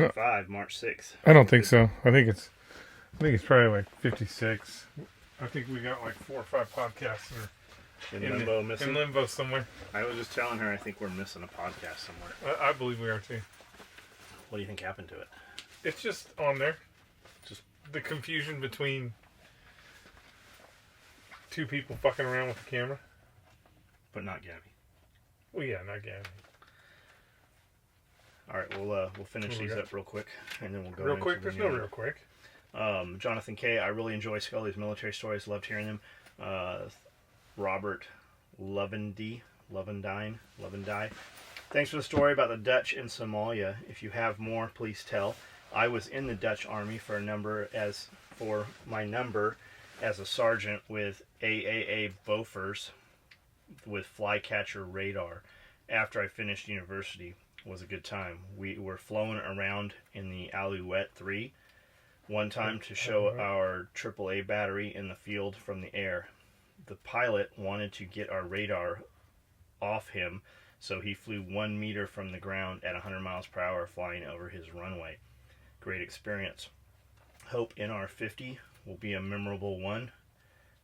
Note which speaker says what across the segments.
Speaker 1: 55, March 6th.
Speaker 2: I don't think so. I think it's probably like 56. I think we got like 4 or 5 podcasts in limbo somewhere.
Speaker 1: I was just telling her I think we're missing a podcast somewhere.
Speaker 2: I believe we are too.
Speaker 1: What do you think happened to it?
Speaker 2: It's just on there. Just the confusion between 2 people fucking around with the camera.
Speaker 1: But not Gabby.
Speaker 2: Well, yeah, not Gabby.
Speaker 1: All right, we'll finish these up real quick, and then we'll go
Speaker 2: real quick. There's no real quick.
Speaker 1: Jonathan K. I really enjoy Skully's military stories. Loved hearing them. Robert Lovendine. Thanks for the story about the Dutch in Somalia. If you have more, please tell. I was in the Dutch army for my number as a sergeant with AAA Bofors with flycatcher radar. After I finished university, was a good time. We were flown around in the Alouette 3 one time to show our AAA battery in the field from the air. The pilot wanted to get our radar off him, so he flew 1 meter from the ground at 100 miles per hour flying over his runway. Great experience. Hope NR50 will be a memorable one,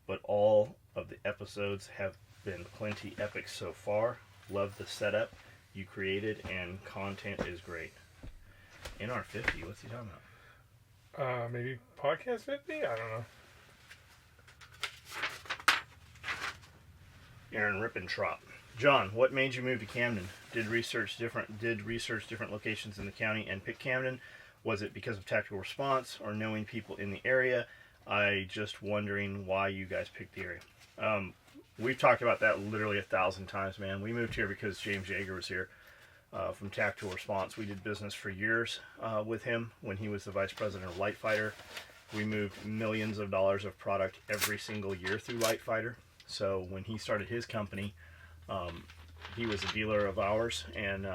Speaker 1: but all of the episodes have been plenty epic so far. Love the setup you created, and content is great. NR50, what's he talking about?
Speaker 2: Maybe podcast 50? I don't know.
Speaker 1: Aaron Rippentrop. John, what made you move to Camden? Did research different locations in the county and pick Camden? Was it because of tactical response or knowing people in the area? I just wondering why you guys picked the area. We've talked about that literally 1,000 times, man. We moved here because James Yeager was here from Tactical Response. We did business for years with him when he was the vice president of Light Fighter. We moved millions of dollars of product every single year through Light Fighter. So when he started his company, he was a dealer of ours. And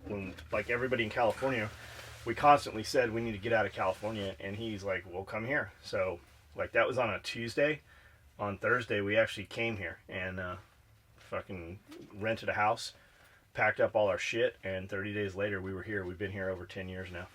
Speaker 1: when, like everybody in California, we constantly said we need to get out of California. And he's like, well, come here. So like that was on a Tuesday. On Thursday, we actually came here and fucking rented a house, packed up all our shit, and 30 days later, we were here. We've been here over 10 years now.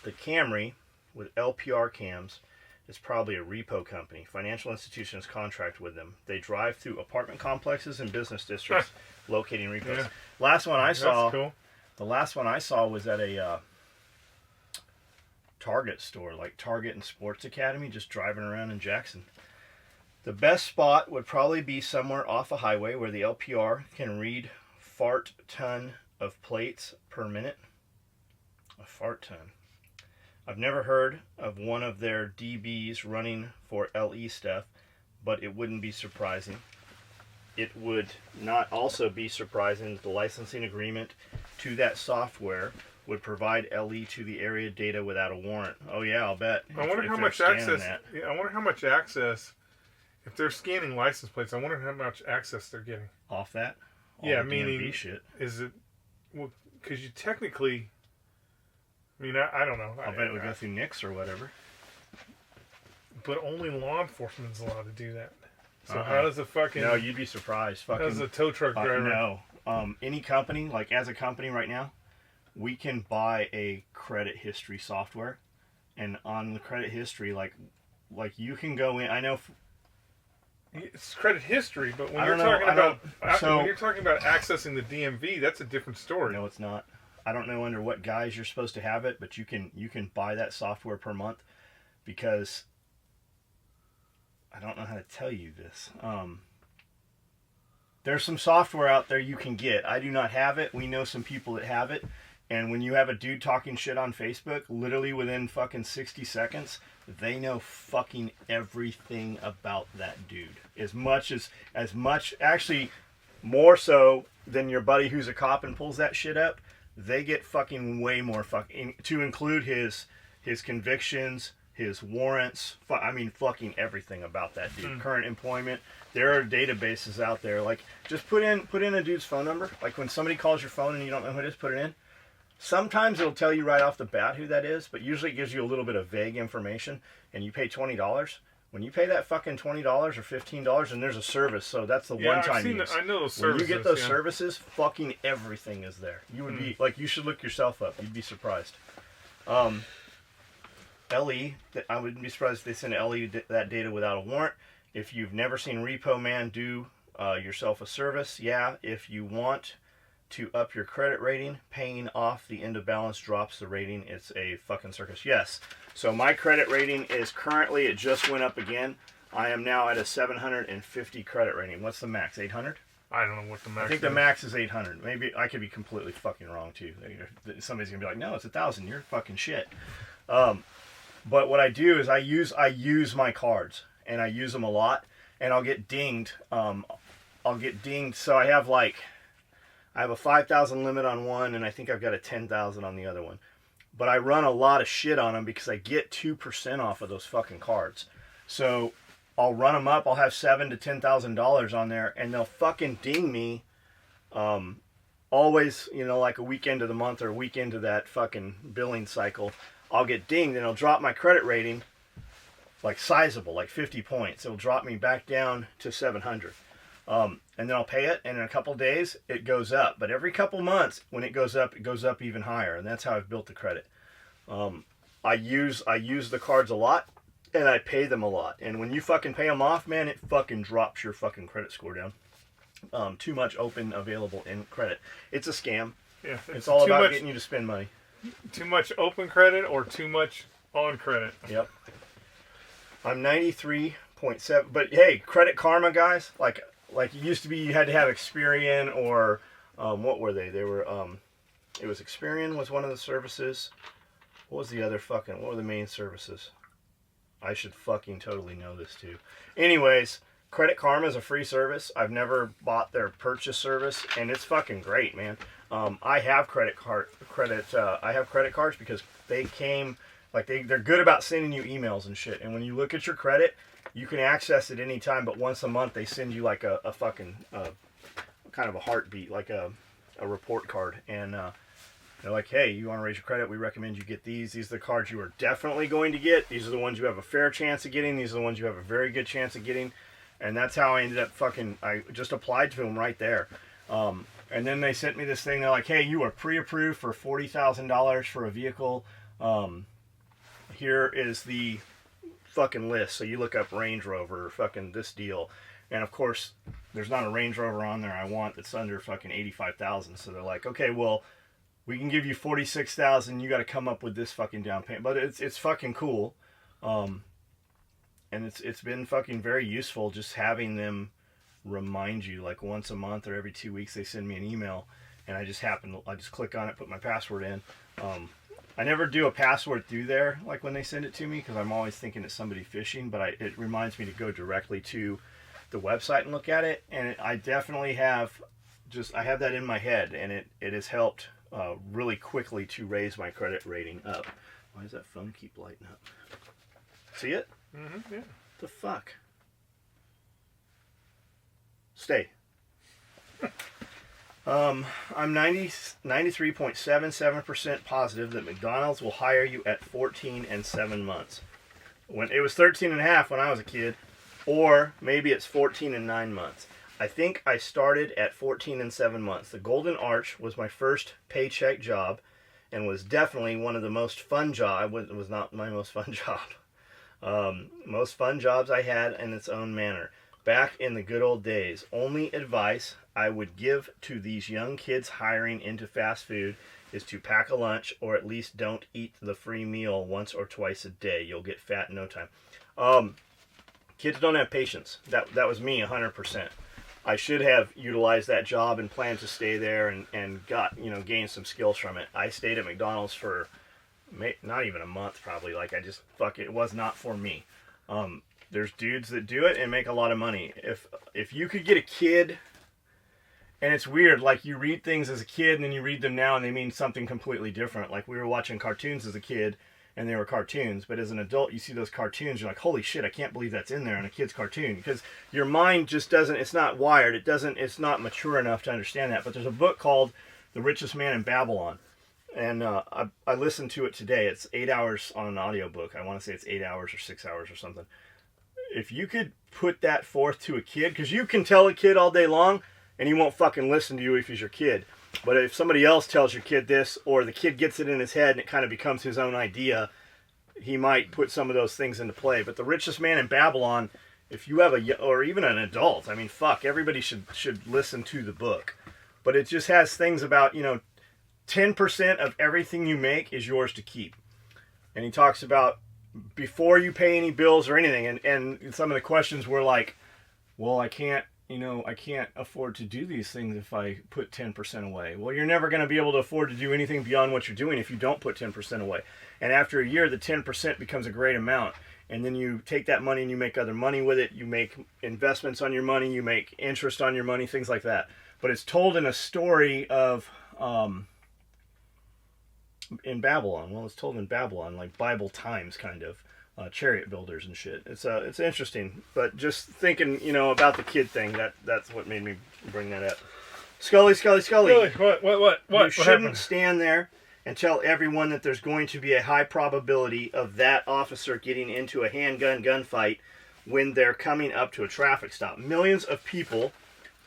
Speaker 1: The Camry with LPR cams is probably a repo company. Financial institutions contract with them. They drive through apartment complexes and business districts, locating repos. Yeah. Last one I saw. Cool. The last one I saw was at a Target store, like Target and Sports Academy, just driving around in Jackson. The best spot would probably be somewhere off a highway where the LPR can read fart ton of plates per minute. A fart ton. I've never heard of one of their DBs running for LE stuff, but it wouldn't be surprising. It would not also be surprising that the licensing agreement to that software would provide LE to the area data without a warrant. Oh yeah, I'll bet.
Speaker 2: I wonder how much access. Yeah, I wonder how much access. If they're scanning license plates, I wonder how much access they're getting
Speaker 1: off that.
Speaker 2: Yeah, meaning shit. Is it? Well, because you technically. I mean, I don't know.
Speaker 1: I'll bet it would go through NICS or whatever.
Speaker 2: But only law enforcement's allowed to do that. So how does a fucking...
Speaker 1: No, you'd be surprised. Fucking,
Speaker 2: how does a tow truck driver...
Speaker 1: No. Any company, like as a company right now, we can buy a credit history software. And on the credit history, like you can go in... I know...
Speaker 2: It's credit history, but when you're talking about accessing the DMV, that's a different story.
Speaker 1: No, it's not. I don't know under what guise you're supposed to have it, but you can buy that software per month because I don't know how to tell you this. There's some software out there you can get. I do not have it. We know some people that have it. And when you have a dude talking shit on Facebook, literally within fucking 60 seconds, they know fucking everything about that dude. As much, actually more so than your buddy who's a cop and pulls that shit up. They get fucking way more fucking, to include his convictions, his warrants, fucking everything about that dude. Current employment. There are databases out there. Like, just put in a dude's phone number. Like, when somebody calls your phone and you don't know who it is, put it in. Sometimes it'll tell you right off the bat who that is, but usually it gives you a little bit of vague information, and you pay $20. When you pay that fucking $20 or $15, and there's a service, so that's the one-time use.
Speaker 2: I know those services.
Speaker 1: When you get those services, fucking everything is there. You would be like, you should look yourself up. You'd be surprised. LE, I wouldn't be surprised if they send LE that data without a warrant. If you've never seen Repo Man, do yourself a service. Yeah, if you want to up your credit rating, paying off the end of balance drops the rating. It's a fucking circus. Yes. So my credit rating is currently, it just went up again. I am now at a 750 credit rating. What's the max? 800?
Speaker 2: I don't know what the max is.
Speaker 1: I think the max is 800. Maybe I could be completely fucking wrong too. Somebody's gonna be like, no, it's 1,000. You're fucking shit. But what I do is I use my cards, and I use them a lot, and I'll get dinged. So I have a 5,000 limit on one, and I think I've got a 10,000 on the other one. But I run a lot of shit on them because I get 2% off of those fucking cards. So I'll run them up. I'll have $7,000 to $10,000 on there, and they'll fucking ding me. Always, like a week into the month or a week into that fucking billing cycle, I'll get dinged, and it'll drop my credit rating like sizable, like 50 points. It'll drop me back down to 700. And then I'll pay it, and in a couple days it goes up. But every couple months, when it goes up even higher, and that's how I've built the credit. I use the cards a lot, and I pay them a lot. And when you fucking pay them off, man, it fucking drops your fucking credit score down. Too much open available in credit. It's a scam. Yeah, it's all about getting you to spend money.
Speaker 2: Too much open credit or too much on credit.
Speaker 1: Yep. I'm 93.7, but hey, Credit Karma guys, like it used to be, you had to have Experian or what were they? They were it was Experian was one of the services. What was the other what were the main services? I should fucking totally know this too. Anyways, Credit Karma is a free service. I've never bought their purchase service, and it's fucking great, man. I have credit cards because they came, they're good about sending you emails and shit. And when you look at your credit, you can access it anytime, but once a month they send you like a fucking kind of a heartbeat, like a report card. And they're like, hey, you want to raise your credit? We recommend you get these. These are the cards you are definitely going to get. These are the ones you have a fair chance of getting. These are the ones you have a very good chance of getting. And that's how I ended up I just applied to them right there. And then they sent me this thing. They're like, hey, you are pre-approved for $40,000 for a vehicle. Here is the fucking list. So you look up Range Rover, fucking this deal. And of course, there's not a Range Rover on there I want that's under fucking $85,000. So they're like, okay, well, we can give you $46,000. You got to come up with this fucking down payment. But it's fucking cool. And it's been fucking very useful just having them remind you, like once a month or every 2 weeks they send me an email, and I just click on it, put my password in. I never do a password through there like when they send it to me, because I'm always thinking it's somebody phishing, but it reminds me to go directly to the website and look at it. And I definitely have I have that in my head, and it has helped really quickly to raise my credit rating up. Why does that phone keep lighting up? See it?
Speaker 2: Mm-hmm, yeah.
Speaker 1: The fuck? Stay. I'm 93.77% positive that McDonald's will hire you at 14 and 7 months. When it was 13 and a half when I was a kid, or maybe it's 14 and 9 months. I think I started at 14 and 7 months. The Golden Arch was my first paycheck job, and was definitely one of the most fun jobs. It was not my most fun job. Most fun jobs I had in its own manner. Back in the good old days, only advice I would give to these young kids hiring into fast food is to pack a lunch, or at least don't eat the free meal once or twice a day. You'll get fat in no time. Kids don't have patience. That was me 100%. I should have utilized that job and planned to stay there and gain some skills from it. I stayed at McDonald's for not even a month probably. It was not for me. There's dudes that do it and make a lot of money. If you could get a kid, and it's weird, like you read things as a kid and then you read them now and they mean something completely different. Like we were watching cartoons as a kid and they were cartoons, but as an adult you see those cartoons, you're like, holy shit, I can't believe that's in there in a kid's cartoon, because your mind just doesn't, it's not wired, it's not mature enough to understand that. But there's a book called The Richest Man in Babylon, and I listened to it today. It's 8 hours on an audiobook. I want to say it's 8 hours or 6 hours or something. if you could put that forth to a kid, because you can tell a kid all day long and he won't fucking listen to you if he's your kid. But if somebody else tells your kid this, or the kid gets it in his head and it kind of becomes his own idea, he might put some of those things into play. But The Richest Man in Babylon, if you have or even an adult, I mean, fuck, everybody should listen to the book. But it just has things about, 10% of everything you make is yours to keep. And he talks about before you pay any bills or anything. And some of the questions were like, well, I can't afford to do these things if I put 10% away. Well, you're never going to be able to afford to do anything beyond what you're doing if you don't put 10% away. And after a year, the 10% becomes a great amount. And then you take that money and you make other money with it. You make investments on your money. You make interest on your money, things like that. But it's told in a story of, in Babylon. Well, it's told in Babylon, like Bible times kind of. Chariot builders and shit. It's interesting, but just thinking, about the kid thing, that's what made me bring that up. Skully.
Speaker 2: Really? What?
Speaker 1: You shouldn't stand there and tell everyone that there's going to be a high probability of that officer getting into a handgun gunfight when they're coming up to a traffic stop. Millions of people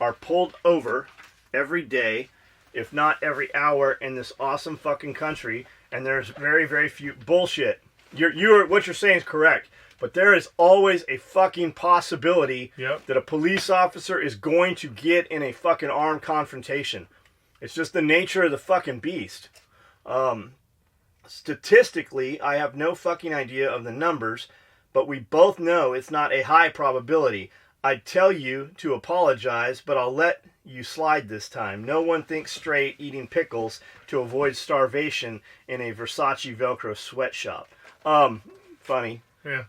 Speaker 1: are pulled over every day, if not every hour, in this awesome fucking country, and there's very, very few bullshit. What you're saying is correct, but there is always a fucking possibility that a police officer is going to get in a fucking armed confrontation. It's just the nature of the fucking beast. Statistically, I have no fucking idea of the numbers, but we both know it's not a high probability. I'd tell you to apologize, but I'll let you slide this time. No one thinks straight eating pickles to avoid starvation in a Versace Velcro sweatshop. Funny.
Speaker 2: Yeah.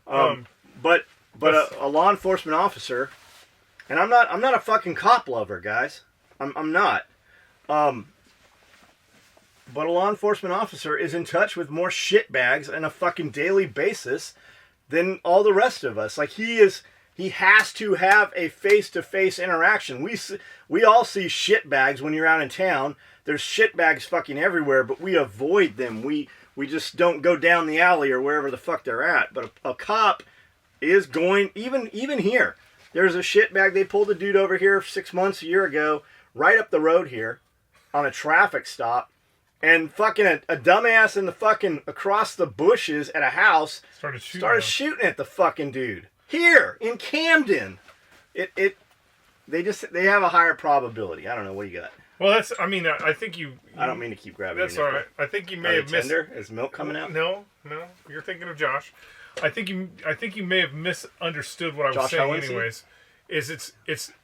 Speaker 1: But a law enforcement officer, and I'm not a fucking cop lover, guys. I'm not. But a law enforcement officer is in touch with more shitbags on a fucking daily basis than all the rest of us. Like he has to have a face-to-face interaction. We all see shitbags when you're out in town. There's shitbags fucking everywhere, but we avoid them. We just don't go down the alley or wherever the fuck they're at. But a cop is going, even here. There's a shitbag. They pulled a dude over here 6 months, a year ago, right up the road here on a traffic stop. And fucking a dumbass in the fucking across the bushes at a house started shooting at the fucking dude. Here in Camden. They have a higher probability. I don't know. What do you got?
Speaker 2: Well, I think you...
Speaker 1: I don't mean to keep grabbing
Speaker 2: That's all right. I think you may have missed...
Speaker 1: Tender? Is milk coming out?
Speaker 2: No. You're thinking of Josh. I think you may have misunderstood what I was saying anyways. It's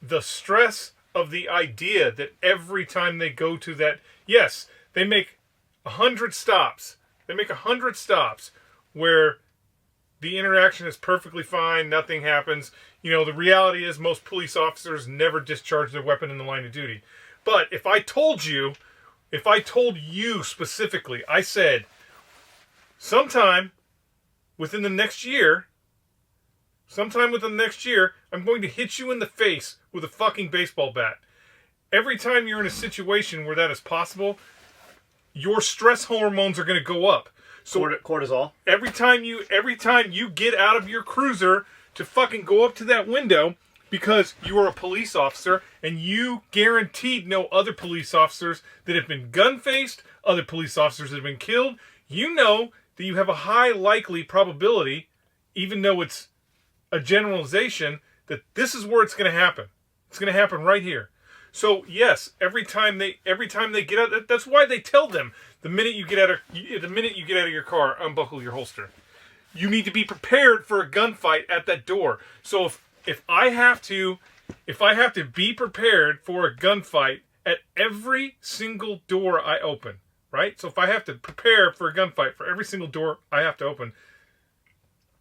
Speaker 2: the stress of the idea that every time they go to that... Yes, they make 100 stops. They make 100 stops where the interaction is perfectly fine. Nothing happens. The reality is most police officers never discharge their weapon in the line of duty. But if I told you specifically, I said, sometime within the next year, I'm going to hit you in the face with a fucking baseball bat. Every time you're in a situation where that is possible, your stress hormones are going to go up. So
Speaker 1: cortisol.
Speaker 2: Every time you get out of your cruiser to fucking go up to that window, because you are a police officer and you guaranteed know other police officers that have been gun-faced, other police officers that have been killed, you know that you have a high likely probability, even though it's a generalization, that this is where it's going to happen. It's going to happen right here. So yes, every time they get out, that's why they tell them the minute you get out of your car, unbuckle your holster. You need to be prepared for a gunfight at that door. So if I have to be prepared for a gunfight at every single door I open, right? So if I have to prepare for a gunfight for every single door I have to open,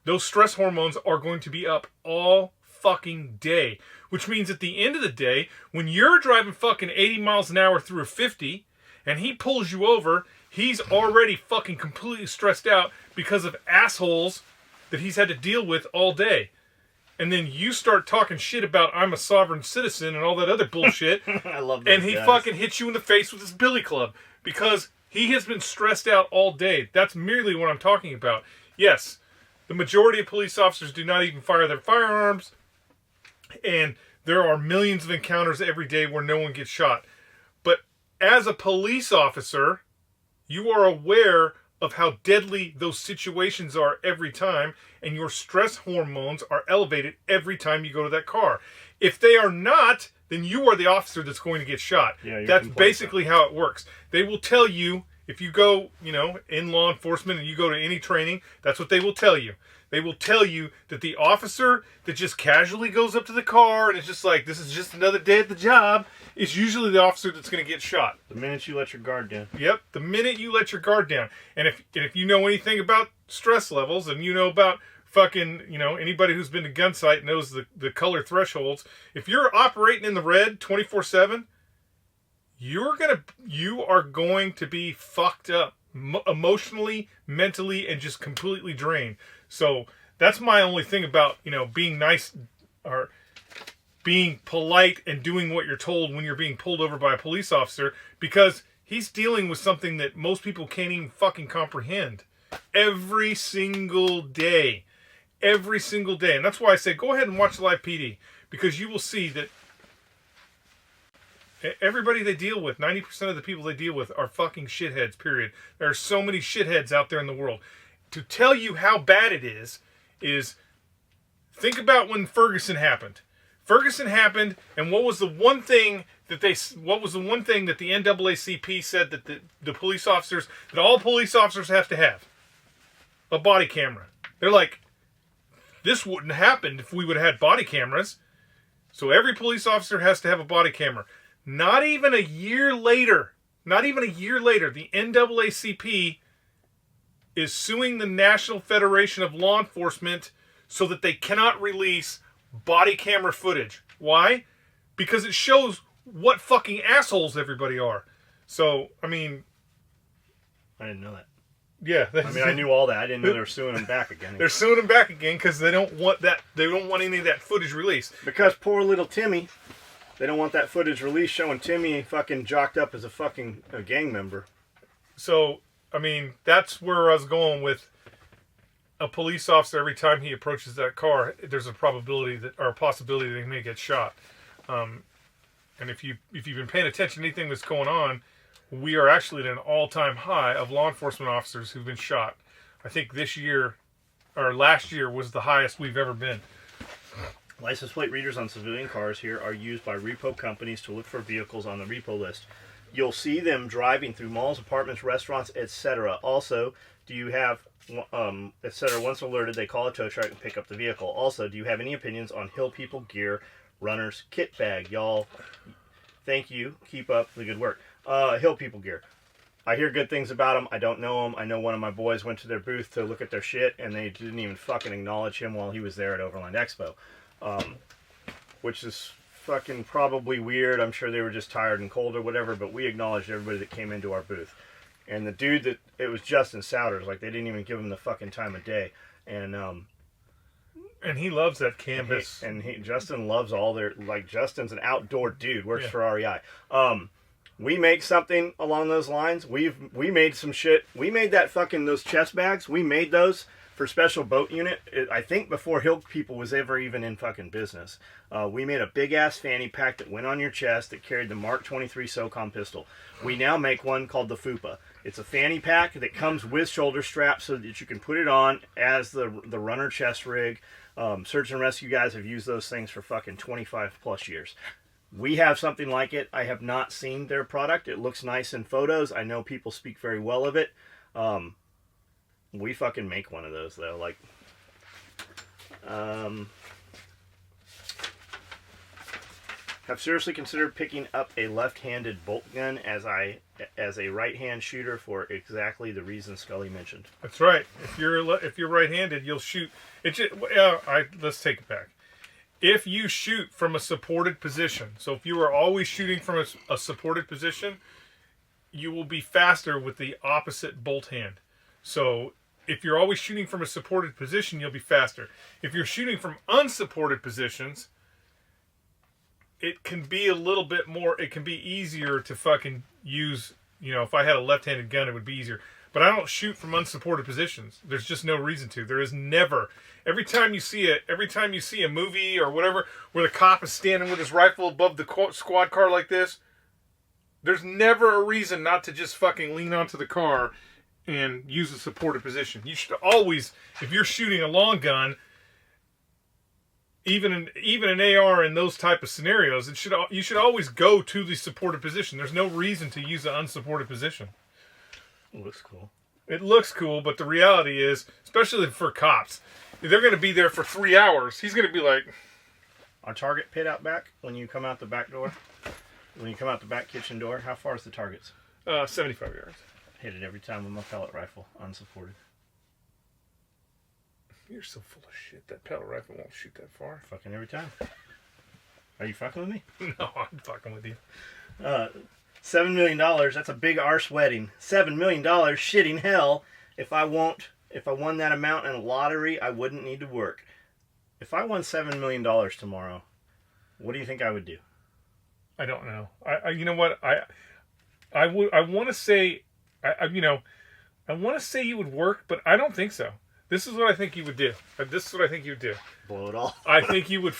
Speaker 2: those stress hormones are going to be up all fucking day. Which means at the end of the day, when you're driving fucking 80 miles an hour through a 50 and he pulls you over, he's already fucking completely stressed out because of assholes that he's had to deal with all day. And then you start talking shit about I'm a sovereign citizen and all that other bullshit.
Speaker 1: I love that.
Speaker 2: And he fucking hits you in the face with his billy club because he has been stressed out all day. That's merely what I'm talking about. Yes, the majority of police officers do not even fire their firearms. And there are millions of encounters every day where no one gets shot. But as a police officer, you are aware of how deadly those situations are every time, and your stress hormones are elevated every time you go to that car. If they are not, then you are the officer that's going to get shot.
Speaker 1: Yeah,
Speaker 2: that's basically how it works. They will tell you, if you go, in law enforcement and you go to any training, that's what they will tell you. They will tell you that the officer that just casually goes up to the car and is just like, this is just another day at the job, is usually the officer that's going to get shot.
Speaker 1: The minute you let your guard down.
Speaker 2: Yep, the minute you let your guard down. And if you know anything about stress levels, and you know about fucking, anybody who's been to gun sight knows the color thresholds. If you're operating in the red 24/7, you are going to be fucked up emotionally, mentally, and just completely drained. So that's my only thing about, being nice or being polite and doing what you're told when you're being pulled over by a police officer, because he's dealing with something that most people can't even fucking comprehend every single day. Every single day. And that's why I say go ahead and watch Live PD, because you will see that everybody they deal with, 90% of the people they deal with are fucking shitheads, period. There are so many shitheads out there in the world. To tell you how bad it is think about when Ferguson happened. Ferguson happened, and what was the one thing that the NAACP said that the police officers, that all police officers have to have? A body camera. They're like, this wouldn't happen if we would have had body cameras. So every police officer has to have a body camera. Not even a year later, the NAACP is suing the National Federation of Law Enforcement so that they cannot release body camera footage. Why? Because it shows what fucking assholes everybody are. So, I didn't
Speaker 1: know that.
Speaker 2: Yeah.
Speaker 1: I knew all that. I didn't know they were suing him back again.
Speaker 2: They're suing him back again because they don't want that. They don't want any of that footage released.
Speaker 1: Because poor little Timmy, they don't want that footage released showing Timmy fucking jocked up as a gang member.
Speaker 2: So, that's where I was going with a police officer. Every time he approaches that car, there's a possibility that he may get shot. And if you've been paying attention to anything that's going on, we are actually at an all-time high of law enforcement officers who've been shot. I think last year was the highest we've ever been.
Speaker 1: License plate readers on civilian cars here are used by repo companies to look for vehicles on the repo list. You'll see them driving through malls, apartments, restaurants, etc. Also, do you have, etc. Once alerted, they call a tow truck and pick up the vehicle. Also, do you have any opinions on Hill People Gear Runner's Kit Bag? Y'all, thank you. Keep up the good work. Hill People Gear. I hear good things about them. I don't know them. I know one of my boys went to their booth to look at their shit, and they didn't even fucking acknowledge him while he was there at Overland Expo. Which is fucking probably weird. I'm sure they were just tired and cold or whatever, but we acknowledged everybody that came into our booth. And the dude it was Justin Souders, like they didn't even give him the fucking time of day. And
Speaker 2: he loves that canvas.
Speaker 1: Justin loves all their, like, Justin's an outdoor dude, works for REI. We make something along those lines. We made some shit. We made those chest bags. We made those for Special Boat Unit, I think before Hill People was ever even in fucking business. We made a big-ass fanny pack that went on your chest that carried the Mark 23 SOCOM pistol. We now make one called the FUPA. It's a fanny pack that comes with shoulder straps so that you can put it on as the runner chest rig. Search and rescue guys have used those things for fucking 25-plus years. We have something like it. I have not seen their product. It looks nice in photos. I know people speak very well of it. We fucking make one of those, though. Like, have seriously considered picking up a left-handed bolt gun as a right-hand shooter for exactly the reason Skully mentioned.
Speaker 2: That's right. If you're right-handed, you'll shoot. Let's take it back. If you shoot from a supported position, so if you are always shooting from a supported position, you will be faster with the opposite bolt hand. So if you're always shooting from a supported position, you'll be faster. If you're shooting from unsupported positions, it can be a little bit more, it can be easier to fucking use, if I had a left-handed gun, it would be easier. But I don't shoot from unsupported positions. There's just no reason to. There is never. Every time you see a movie or whatever where the cop is standing with his rifle above the squad car like this, there's never a reason not to just fucking lean onto the car and use a supported position. You should always, if you're shooting a long gun, even an AR in those type of scenarios, you should always go to the supported position. There's no reason to use an unsupported position.
Speaker 1: It looks cool.
Speaker 2: It looks cool, but the reality is, especially for cops, they're going to be there for 3 hours. He's going to be like...
Speaker 1: Our target pit out back, when you come out the back door, when you come out the back kitchen door, how far is the targets?
Speaker 2: 75 yards.
Speaker 1: Hit it every time with my pellet rifle, unsupported.
Speaker 2: You're so full of shit. That pellet rifle won't shoot that far.
Speaker 1: Fucking every time. Are you fucking with me?
Speaker 2: No, I'm fucking with you.
Speaker 1: $7 million, that's a big arse wedding. $7 million, shitting hell. If I won that amount in a lottery, I wouldn't need to work. If I won $7 million tomorrow, what do you think I would do?
Speaker 2: I don't know. You know what? I want to say, I want to say you would work, but I don't think so. This is what I think you would do.
Speaker 1: Blow it all.
Speaker 2: I think you would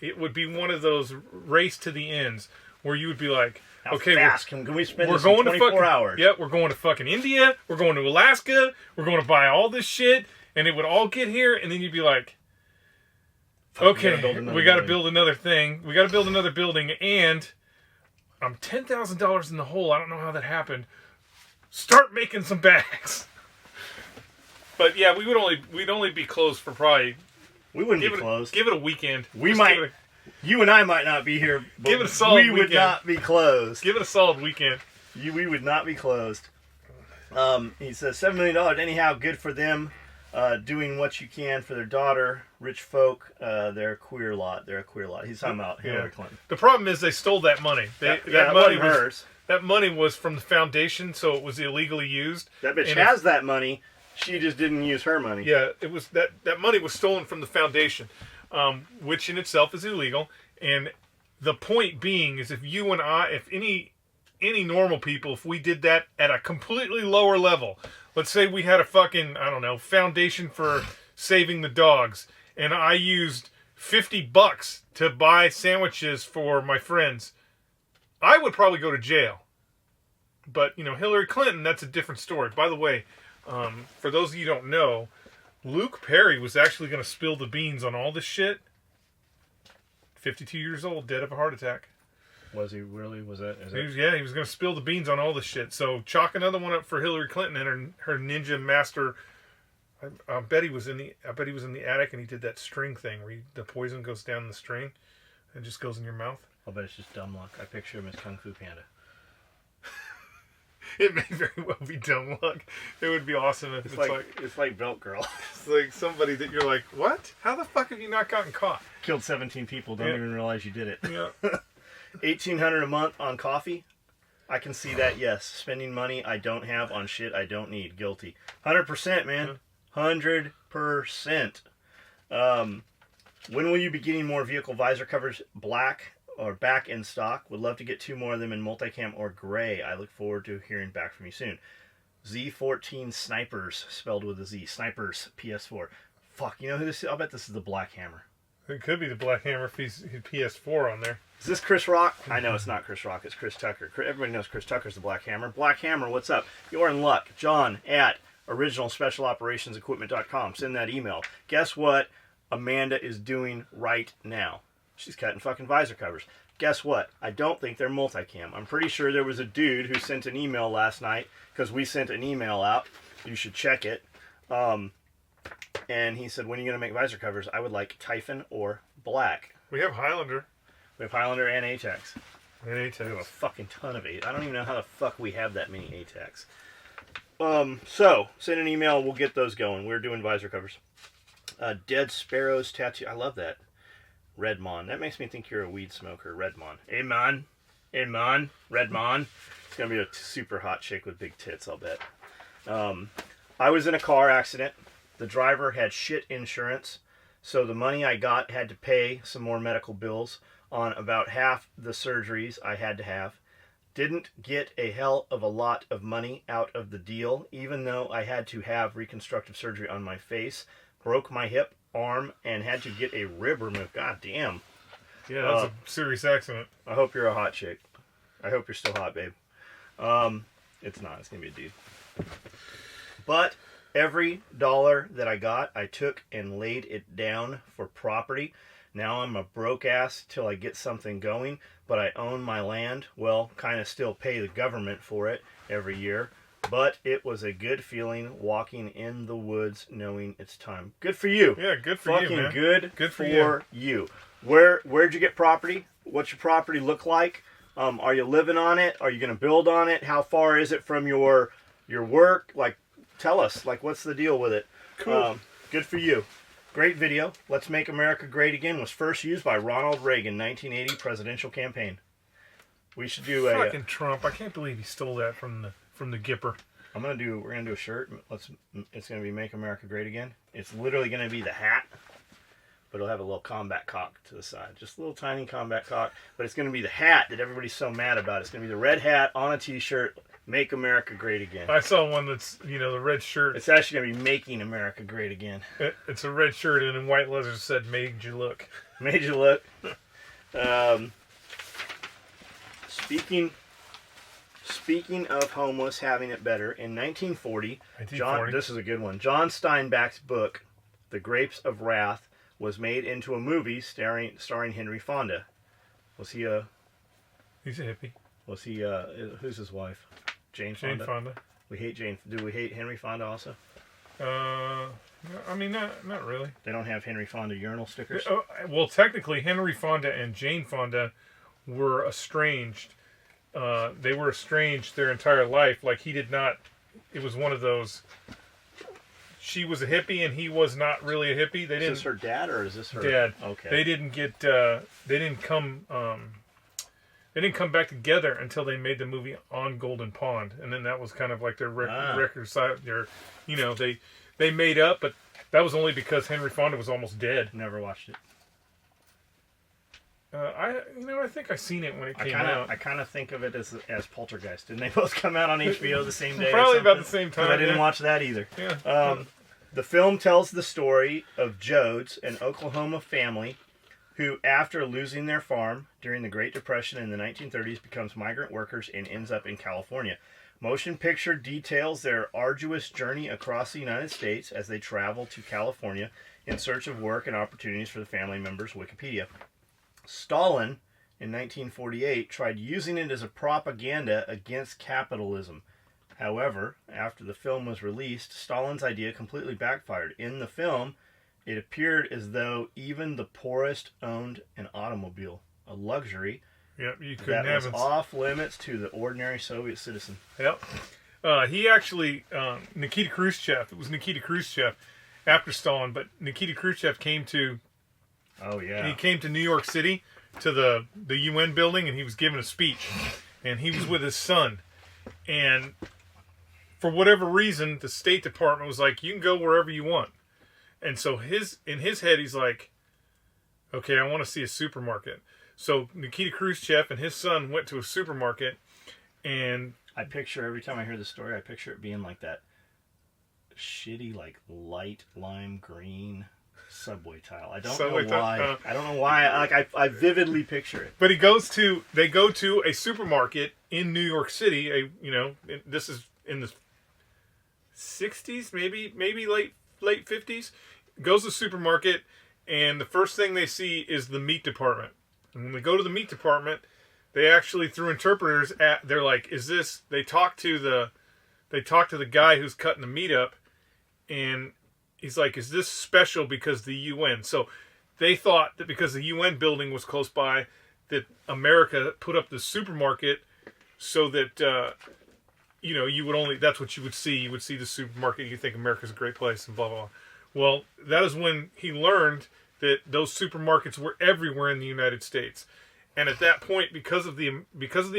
Speaker 2: it would be one of those race to the ends where you would be like,
Speaker 1: How
Speaker 2: okay,
Speaker 1: fast can we spend
Speaker 2: we're
Speaker 1: this in
Speaker 2: going
Speaker 1: 24
Speaker 2: to fucking,
Speaker 1: hours?
Speaker 2: Yep, we're going to fucking India. We're going to Alaska. We're going to buy all this shit, and it would all get here, and then you'd be like, okay, we got to build another thing. We got to build another building, and I'm $10,000 in the hole. I don't know how that happened. Start making some bags. But yeah, we'd only be closed for probably.
Speaker 1: We wouldn't be closed.
Speaker 2: Give it a weekend.
Speaker 1: You and I might not be here, but
Speaker 2: give it a solid weekend.
Speaker 1: We would not be closed.
Speaker 2: Give it a solid weekend.
Speaker 1: We would not be closed. He says $7 million. Anyhow, good for them. Doing what you can for their daughter. Rich folk. They're a queer lot. He's talking about Hillary Clinton.
Speaker 2: The problem is they stole that money. That money was hers. That money was from the foundation, so it was illegally used.
Speaker 1: That bitch has that money. She just didn't use her money.
Speaker 2: Yeah, it was that money was stolen from the foundation, which in itself is illegal. And the point being is, if you and I, if any normal people, if we did that at a completely lower level, let's say we had a fucking, I don't know, foundation for saving the dogs, and I used $50 to buy sandwiches for my friends, I would probably go to jail. But, Hillary Clinton, that's a different story. By the way, for those of you who don't know, Luke Perry was actually going to spill the beans on all this shit. 52 years old, dead of a heart attack.
Speaker 1: Was he really? Was that?
Speaker 2: He was going to spill the beans on all this shit. So chalk another one up for Hillary Clinton and her ninja master. I bet he was in the attic and he did that string thing where the poison goes down the string and just goes in your mouth.
Speaker 1: I'll bet it's just dumb luck. I picture him as Kung Fu Panda.
Speaker 2: It may very well be dumb luck. It would be awesome if
Speaker 1: it's like Belt Girl.
Speaker 2: It's like somebody that you're like, what? How the fuck have you not gotten caught?
Speaker 1: Killed 17 people. Don't even realize you did it.
Speaker 2: Yeah.
Speaker 1: $1,800 a month on coffee. I can see that. Yes, spending money I don't have on shit I don't need. Guilty. 100%, man. 100%. When will you be getting more vehicle visor covers? Black or back in stock. Would love to get 2 more of them in multicam or gray. I look forward to hearing back from you soon. Z14 Snipers, spelled with a Z. Snipers, PS4. Fuck, you know who this is? I'll bet this is the Black Hammer.
Speaker 2: It could be the Black Hammer if he's PS4 on there.
Speaker 1: Is this Chris Rock? I know it's not Chris Rock. It's Chris Tucker. Everybody knows Chris Tucker's the Black Hammer. Black Hammer, what's up? You're in luck. John at originalspecialoperationsEquipment.com. Send that email. Guess what Amanda is doing right now? She's cutting fucking visor covers. Guess what? I don't think they're multicam. I'm pretty sure there was a dude who sent an email last night, because we sent an email out. You should check it. And he said, when are you going to make visor covers? I would like Typhon or black.
Speaker 2: We have Highlander.
Speaker 1: We have Highlander and ATAX.
Speaker 2: And ATAX.
Speaker 1: We have a fucking ton of I don't even know how the fuck we have that many ATAX. So, send an email. We'll get those going. We're doing visor covers. Dead Sparrows Tattoo. I love that. Redmon. That makes me think you're a weed smoker. Redmon. Hey, man. Redmon. It's going to be a super hot chick with big tits, I'll bet. I was in a car accident. The driver had shit insurance, so the money I got had to pay some more medical bills on about half the surgeries I had to have. Didn't get a hell of a lot of money out of the deal, even though I had to have reconstructive surgery on my face, broke my hip, arm, and had to get a rib removed. God damn.
Speaker 2: Yeah, that's a serious accident.
Speaker 1: I hope you're a hot chick. I hope you're still hot, babe. It's not. It's going to be a dude. But every dollar that I got, I took and laid it down for property. Now I'm a broke ass till I get something going, but I own my land. Well, kind of still pay the government for it every year. But it was a good feeling walking in the woods knowing it's time. Good for you.
Speaker 2: Yeah, good for you, man.
Speaker 1: Good for you. Where'd you get property? What's your property look like? Are you living on it? Are you going to build on it? How far is it from your work? Like, tell us. Like, what's the deal with it?
Speaker 2: Cool.
Speaker 1: Good for you. Great video. Let's Make America Great Again was first used by Ronald Reagan, 1980 presidential campaign. We should do
Speaker 2: fucking Trump. I can't believe he stole that from the Gipper.
Speaker 1: We're gonna do a shirt. It's gonna be Make America Great Again. It's literally gonna be the hat, but it'll have a little combat cock to the side, just a little tiny combat cock. But it's gonna be the hat that everybody's so mad about. It's gonna be the red hat on a T-shirt. Make America Great Again.
Speaker 2: I saw one that's the red shirt.
Speaker 1: It's actually gonna be Making America Great Again.
Speaker 2: It's a red shirt and in white letters said "Made you look."
Speaker 1: Made you look. Speaking of homeless having it better, in 1940, this is a good one. John Steinbeck's book, The Grapes of Wrath, was made into a movie starring Henry Fonda. Was he a...
Speaker 2: He's a hippie.
Speaker 1: Was he, who's his wife? Jane Fonda? We hate Jane. Do we hate Henry Fonda also?
Speaker 2: I mean, not really.
Speaker 1: They don't have Henry Fonda urinal stickers?
Speaker 2: Well, technically, Henry Fonda and Jane Fonda were estranged. They were estranged their entire life. Like, he did not... It was one of those... She was a hippie and he was not really a hippie. Is
Speaker 1: this her dad or is this her...
Speaker 2: Dad.
Speaker 1: Okay.
Speaker 2: They didn't get... They didn't come back together until they made the movie On Golden Pond. And then that was kind of like their record side. They made up, but that was only because Henry Fonda was almost dead.
Speaker 1: Never watched it.
Speaker 2: I think I seen it when it came out.
Speaker 1: I kind of think of it as Poltergeist. Didn't they both come out on HBO the same day?
Speaker 2: Probably about the same time.
Speaker 1: I didn't watch that either.
Speaker 2: Yeah.
Speaker 1: The film tells the story of Jodes, an Oklahoma family who, after losing their farm during the Great Depression in the 1930s, becomes migrant workers and ends up in California. Motion picture details their arduous journey across the United States as they travel to California in search of work and opportunities for the family members. Wikipedia. Stalin, in 1948, tried using it as a propaganda against capitalism. However, after the film was released, Stalin's idea completely backfired. In the film, it appeared as though even the poorest owned an automobile, a luxury
Speaker 2: you couldn't
Speaker 1: that was
Speaker 2: have
Speaker 1: off limits to the ordinary Soviet citizen.
Speaker 2: Yep. He actually, Nikita Khrushchev, it was Nikita Khrushchev after Stalin, but Nikita Khrushchev came to...
Speaker 1: Oh, yeah.
Speaker 2: He came to New York City to the UN building and he was giving a speech. And he was with his son. And for whatever reason, the State Department was like, you can go wherever you want. And so in his head, he's like, okay, I want to see a supermarket. So Nikita Khrushchev and his son went to a supermarket and...
Speaker 1: I picture, every time I hear the story, I picture it being like that shitty, like, light lime green... subway tile. I don't know why. I don't know why. I vividly picture it.
Speaker 2: But they go to a supermarket in New York City. This is in the 60s, maybe late 50s. Goes to the supermarket, and the first thing they see is the meat department. And when they go to the meat department, they actually, through interpreters, they're like, "Is this?" They talk to the guy who's cutting the meat up, and he's like, "Is this special because the UN?" So they thought that because the UN building was close by, that America put up the supermarket so that you would only, that's what you would see. You would see the supermarket. You think America's a great place and blah blah blah. Well, that is when he learned that those supermarkets were everywhere in the United States. And at that point, because of the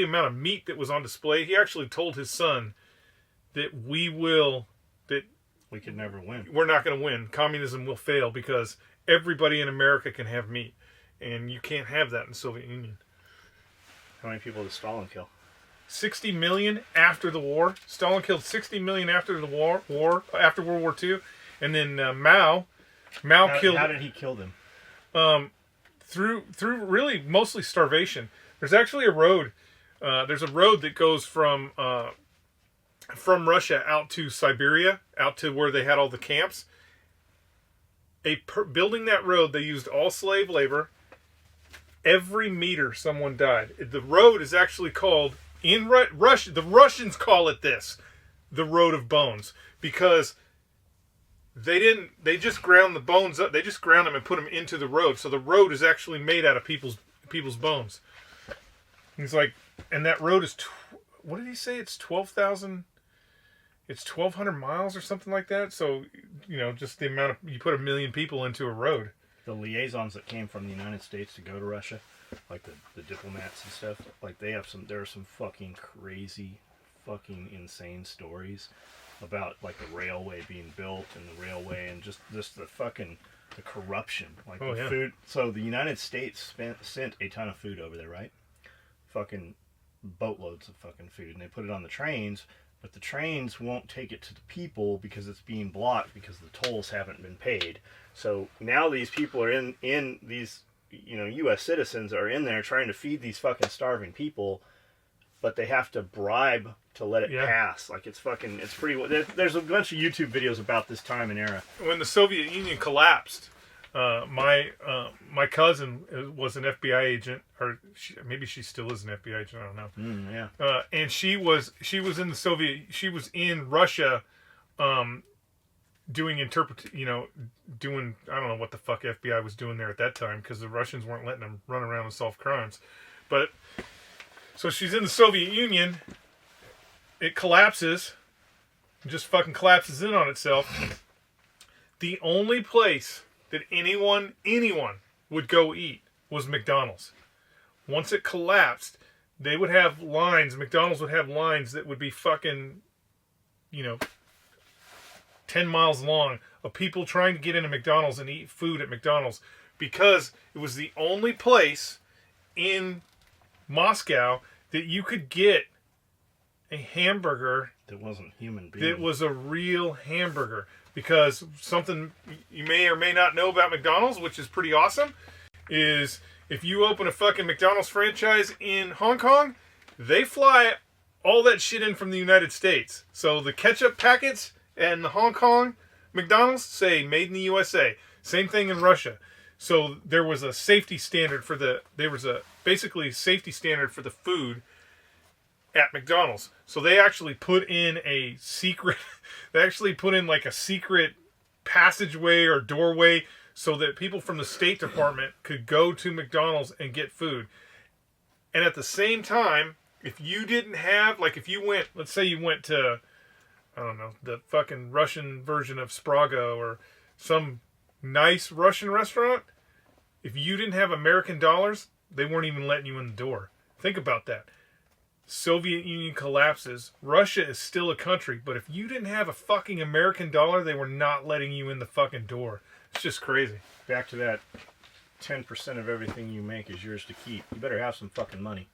Speaker 2: amount of meat that was on display, he actually told his son that we could never win. We're not going to win. Communism will fail because everybody in America can have meat. And you can't have that in the Soviet Union.
Speaker 1: How many people did Stalin kill?
Speaker 2: 60 million after the war. Stalin killed 60 million after the war after World War II, and then Mao killed.
Speaker 1: How did he kill them?
Speaker 2: Through really mostly starvation. There's actually a road. There's a road that goes from Russia out to Siberia, out to where they had all the camps. Building that road, they used all slave labor. Every meter, someone died. The road is actually called in Russia. The Russians call it this, the Road of Bones, because they just ground the bones up. They just ground them and put them into the road. So the road is actually made out of people's bones. He's like, and that road is, what did he say? It's 12,000. It's 1,200 miles or something like that. So, just the amount of, you put 1 million people into a road.
Speaker 1: The liaisons that came from the United States to go to Russia, like the diplomats and stuff, like there are some fucking crazy, fucking insane stories about like the railway being built and the railway and just the corruption, like food. So the United States sent a ton of food over there, right? Fucking boatloads of fucking food, and they put it on the trains, but the trains won't take it to the people because it's being blocked because the tolls haven't been paid. So now these people are in these, U.S. citizens are in there trying to feed these fucking starving people, but they have to bribe to let it pass. Like it's pretty. There's a bunch of YouTube videos about this time and era.
Speaker 2: When the Soviet Union collapsed, my cousin was an FBI agent, or maybe she still is an FBI agent. I don't know. And she was in the Soviet. She was in Russia, doing doing I don't know what the fuck FBI was doing there at that time because the Russians weren't letting them run around and solve crimes, but. So she's in the Soviet Union. It collapses. It just fucking collapses in on itself. The only place that anyone would go eat was McDonald's. Once it collapsed, they would have lines. McDonald's would have lines that would be fucking, 10 miles long of people trying to get into McDonald's and eat food at McDonald's because it was the only place in Moscow that you could get a hamburger
Speaker 1: that wasn't human being.
Speaker 2: That was a real hamburger. Because something you may or may not know about McDonald's, which is pretty awesome, is if you open a fucking McDonald's franchise in Hong Kong, they fly all that shit in from the United States. So the ketchup packets and the Hong Kong McDonald's say made in the USA. Same thing in Russia. So there was a safety standard for basically safety standard for the food at McDonald's. So they actually put in a secret, like a secret passageway or doorway so that people from the State Department could go to McDonald's and get food. And at the same time, if you didn't have, like if you went, let's say you went to, I don't know, the fucking Russian version of Spraga or some nice Russian restaurant, if you didn't have American dollars, they weren't even letting you in the door. Think about that. Soviet Union collapses. Russia is still a country, but if you didn't have a fucking American dollar, they were not letting you in the fucking door. It's just crazy.
Speaker 1: Back to that 10% of everything you make is yours to keep. You better have some fucking money.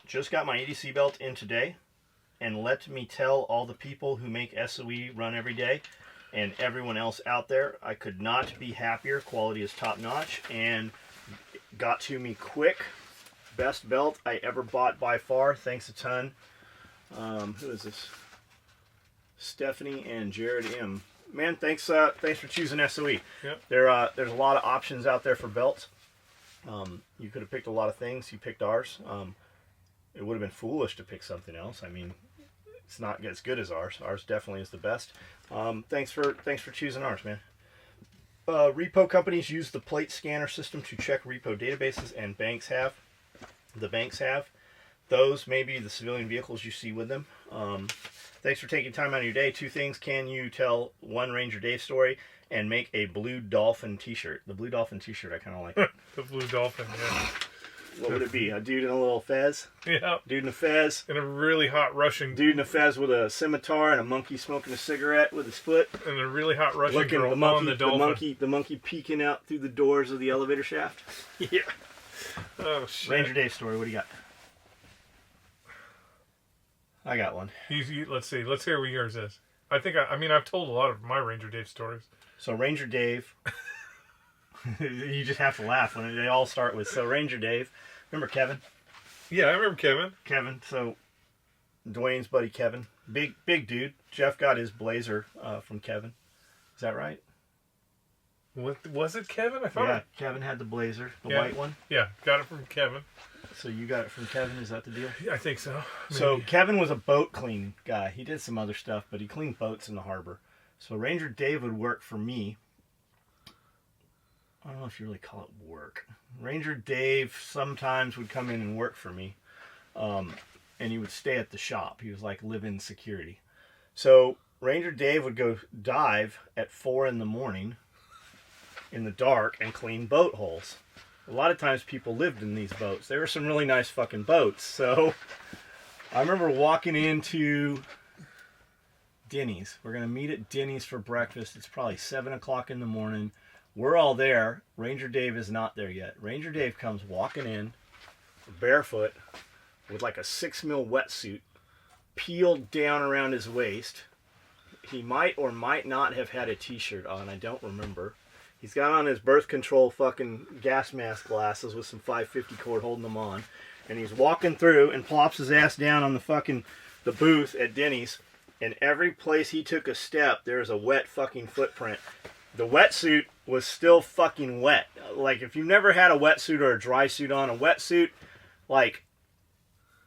Speaker 1: Just got my EDC belt in today, and let me tell all the people who make SOE run every day and everyone else out there, I could not be happier. Quality is top notch and got to me quick. Best belt I ever bought by far. Thanks a ton. Who is this? Stephanie and Jared M. Man, thanks for choosing SOE.
Speaker 2: Yep.
Speaker 1: There's a lot of options out there for belts. You could have picked a lot of things. You picked ours. It would have been foolish to pick something else. I mean, it's not as good as ours. Ours definitely is the best. Thanks for choosing ours, man. Repo companies use the plate scanner system to check repo databases, and banks have. The banks have. Those may be the civilian vehicles you see with them. Thanks for taking time out of your day. 2 things. Can you tell one Ranger Dave story and make a Blue Dolphin t-shirt? The Blue Dolphin t-shirt, I kind of like it.
Speaker 2: The Blue Dolphin, yeah.
Speaker 1: What would it be? A dude in a little fez?
Speaker 2: Yeah.
Speaker 1: Dude in a fez.
Speaker 2: And a really hot Russian.
Speaker 1: Dude in a fez with a scimitar and a monkey smoking a cigarette with his foot.
Speaker 2: And a really hot Russian
Speaker 1: looking
Speaker 2: girl on the dolphin.
Speaker 1: The monkey peeking out through the doors of the elevator shaft.
Speaker 2: Yeah. Oh, shit.
Speaker 1: Ranger Dave story, what do you got? I got one.
Speaker 2: Let's see. Let's hear what yours is. I mean, I've told a lot of my Ranger Dave stories.
Speaker 1: So Ranger Dave, you just have to laugh when they all start with, so Ranger Dave. Remember Kevin?
Speaker 2: Yeah, I remember Kevin.
Speaker 1: Kevin, so Dwayne's buddy Kevin. Big dude. Jeff got his blazer from Kevin. Is that right?
Speaker 2: What was it, Kevin? I thought.
Speaker 1: Yeah, Kevin had the blazer, the white one.
Speaker 2: Yeah, got it from Kevin.
Speaker 1: So you got it from Kevin, is that the deal?
Speaker 2: Yeah, I think so. Maybe.
Speaker 1: So Kevin was a boat cleaning guy. He did some other stuff, but he cleaned boats in the harbor. So Ranger Dave would work for me. I don't know if you really call it work. Ranger Dave sometimes would come in and work for me. And he would stay at the shop. He was like live-in security. So Ranger Dave would go dive at 4 in the morning in the dark and clean boat holes. A lot of times people lived in these boats. There were some really nice fucking boats. So I remember walking into Denny's. We're going to meet at Denny's for breakfast. It's probably 7 o'clock in the morning. We're all there. Ranger Dave is not there yet. Ranger Dave comes walking in barefoot with like a 6mm wetsuit peeled down around his waist. He might or might not have had a t-shirt on. I don't remember. He's got on his birth control fucking gas mask glasses with some 550 cord holding them on. And he's walking through and plops his ass down on the booth at Denny's. And every place he took a step, there's a wet fucking footprint. The wetsuit was still fucking wet. Like, if you've never had a wetsuit or a dry suit on, a wetsuit, like,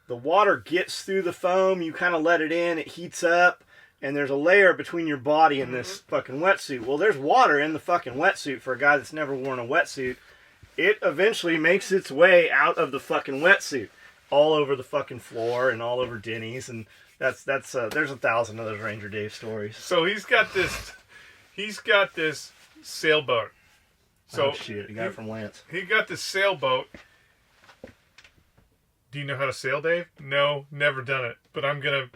Speaker 1: the water gets through the foam, you kind of let it in, it heats up, and there's a layer between your body and this fucking wetsuit. Well, there's water in the fucking wetsuit for a guy that's never worn a wetsuit. It eventually makes its way out of the fucking wetsuit, all over the fucking floor and all over Denny's, and that's there's 1,000 of those Ranger Dave stories.
Speaker 2: So he's got this sailboat. So
Speaker 1: oh, shit, he got it from Lance.
Speaker 2: He got this sailboat. Do you know how to sail, Dave? No, never done it. But I'm gonna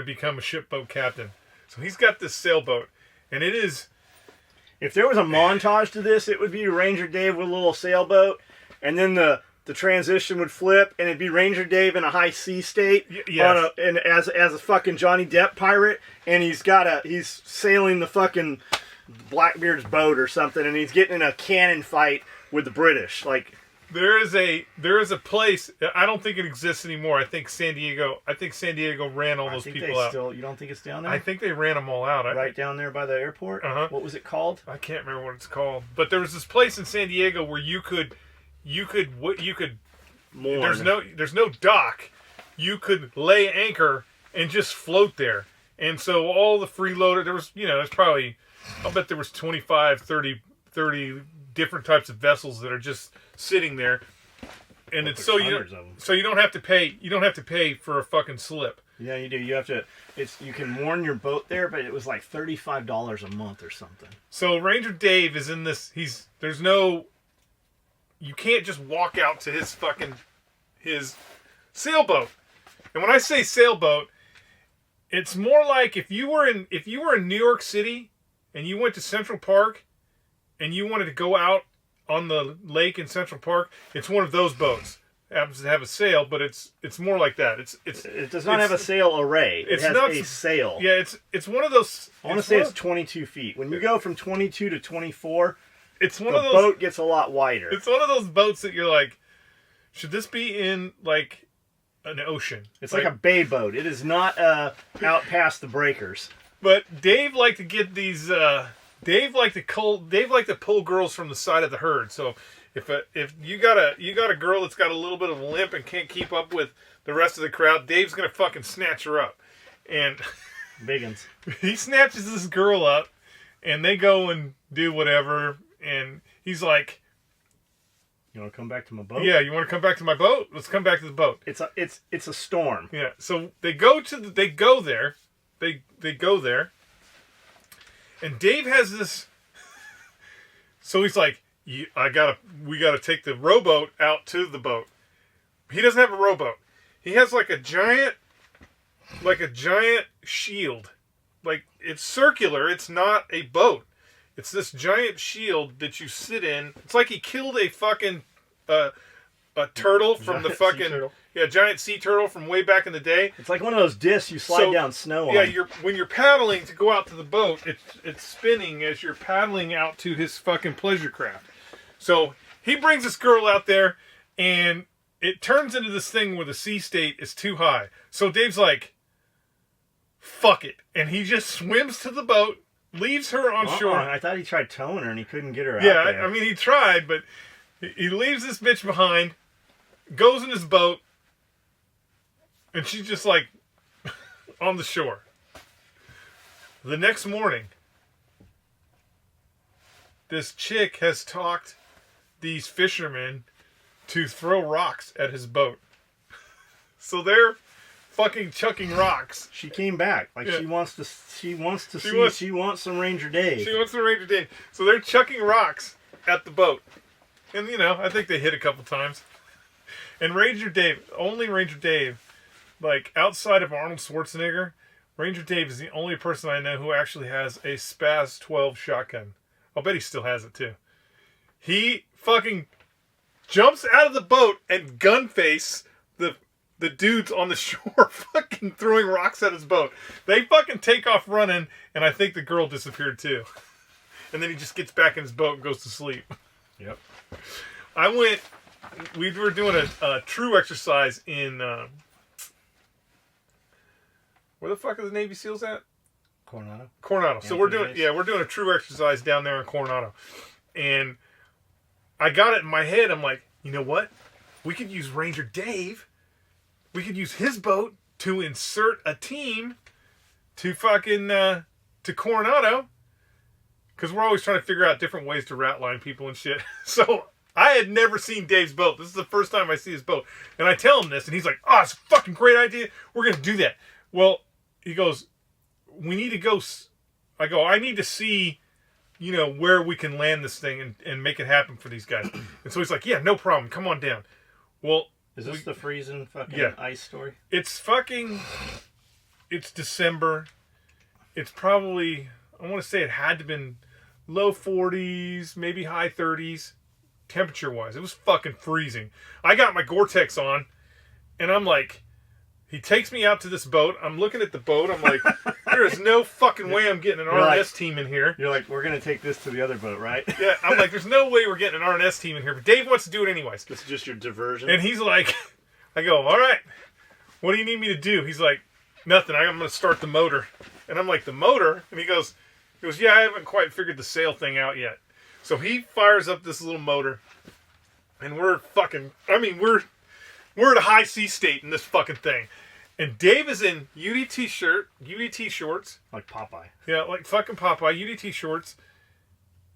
Speaker 2: become a shipboat captain. So he's got this sailboat, and it is.
Speaker 1: If there was a montage to this, it would be Ranger Dave with a little sailboat, and then the transition would flip, and it'd be Ranger Dave in a high sea state,
Speaker 2: yes.
Speaker 1: and as a fucking Johnny Depp pirate, and he's sailing the fucking Blackbeard's boat or something, and he's getting in a cannon fight with the British. Like,
Speaker 2: there is a place. I don't think it exists anymore. I think San Diego ran all those people out.
Speaker 1: You don't think it's down there?
Speaker 2: I think they ran them all out.
Speaker 1: Right down there by the airport.
Speaker 2: Uh-huh.
Speaker 1: What was it called?
Speaker 2: I can't remember what it's called. But there was this place in San Diego where you could
Speaker 1: Mourn.
Speaker 2: There's no dock. You could lay anchor and just float there. And so all the freeloader, there's probably, I'll bet there was 25, 30 different types of vessels that are just sitting there. And it's so you don't have to pay for a fucking slip.
Speaker 1: Yeah, you do. You have to. You can moorn your boat there, but it was like $35 a month or something.
Speaker 2: So Ranger Dave is in this. You can't just walk out to his sailboat. And when I say sailboat, it's more like if you were in New York City and you went to Central Park and you wanted to go out on the lake in Central Park, it's one of those boats. It happens to have a sail, but it's more like that.
Speaker 1: It does not have a sail array. It has a sail.
Speaker 2: Yeah, it's one of those.
Speaker 1: I want to say it's 22 feet. When you go from 22 to 24,
Speaker 2: it's one
Speaker 1: the
Speaker 2: of those.
Speaker 1: Boat gets a lot wider.
Speaker 2: It's one of those boats that you're like, should this be in like an ocean?
Speaker 1: It's like a bay boat. It is not out past the breakers.
Speaker 2: But Dave liked to get these. Dave liked to pull girls from the side of the herd. So if you got a girl that's got a little bit of a limp and can't keep up with the rest of the crowd, Dave's gonna fucking snatch her up. And
Speaker 1: Biggins.
Speaker 2: He snatches this girl up, and they go and do whatever. And he's like,
Speaker 1: "You want to come back to my boat?"
Speaker 2: Yeah, you want to come back to my boat? Let's come back to the boat.
Speaker 1: It's a storm.
Speaker 2: Yeah. So they go there. They go there. And Dave has this. So he's like, we gotta take the rowboat out to the boat. He doesn't have a rowboat. He has like a giant shield. Like, it's circular. It's not a boat. It's this giant shield that you sit in. It's like he killed a fucking a turtle from the
Speaker 1: Giant sea
Speaker 2: fucking
Speaker 1: turtle.
Speaker 2: giant sea turtle from way back in the day.
Speaker 1: It's like one of those discs you slide down snow on.
Speaker 2: Yeah, when you're paddling to go out to the boat, it's spinning as you're paddling out to his fucking pleasure craft. So he brings this girl out there, and it turns into this thing where the sea state is too high. So Dave's like, fuck it. And he just swims to the boat, leaves her on shore.
Speaker 1: I thought he tried towing her and he couldn't get her out
Speaker 2: Yeah,
Speaker 1: there.
Speaker 2: I mean, he tried, but he leaves this bitch behind, goes in his boat, and she's just like on the shore. The next morning, this chick has talked these fishermen to throw rocks at his boat. So they're fucking chucking rocks.
Speaker 1: She came back. Like
Speaker 2: Yeah.
Speaker 1: she wants some Ranger Dave.
Speaker 2: She wants the Ranger Dave. So they're chucking rocks at the boat. And I think they hit a couple times. And only Ranger Dave, like outside of Arnold Schwarzenegger, Ranger Dave is the only person I know who actually has a Spaz 12 shotgun. I'll bet he still has it too. He fucking jumps out of the boat and gunface the dudes on the shore fucking throwing rocks at his boat. They fucking take off running, and I think the girl disappeared too. And then he just gets back in his boat and goes to sleep.
Speaker 1: Yep.
Speaker 2: We were doing a true exercise in, where the fuck are the Navy SEALs at? Coronado. So we're doing a true exercise down there in Coronado. And I got it in my head. I'm like, you know what? We could use Ranger Dave. We could use his boat to insert a team to fucking, to Coronado. Because we're always trying to figure out different ways to rat line people and shit. So I had never seen Dave's boat. This is the first time I see his boat. And I tell him this, and he's like, oh, it's a fucking great idea. We're going to do that. Well, he goes, we need to go. I go, I need to see, where we can land this thing and make it happen for these guys. And so he's like, yeah, no problem. Come on down. Well,
Speaker 1: is this the freezing fucking ice story?
Speaker 2: It's December. It's probably, I want to say it had to have been low 40s, maybe high 30s, temperature-wise. It was fucking freezing. I got my Gore-Tex on, and I'm like, he takes me out to this boat. I'm looking at the boat. I'm like, there is no fucking way I'm getting an RNS team in here.
Speaker 1: You're like, we're going to take this to the other boat, right?
Speaker 2: Yeah, I'm like, there's no way we're getting an RNS team in here. But Dave wants to do it anyways.
Speaker 1: This is just your diversion.
Speaker 2: And he's like, I go, all right, what do you need me to do? He's like, nothing. I'm going to start the motor. And I'm like, the motor? And he goes, yeah, I haven't quite figured the sail thing out yet. So he fires up this little motor. And we're at a high sea state in this fucking thing. And Dave is in UDT shorts.
Speaker 1: Like Popeye.
Speaker 2: Yeah, like fucking Popeye, UDT shorts.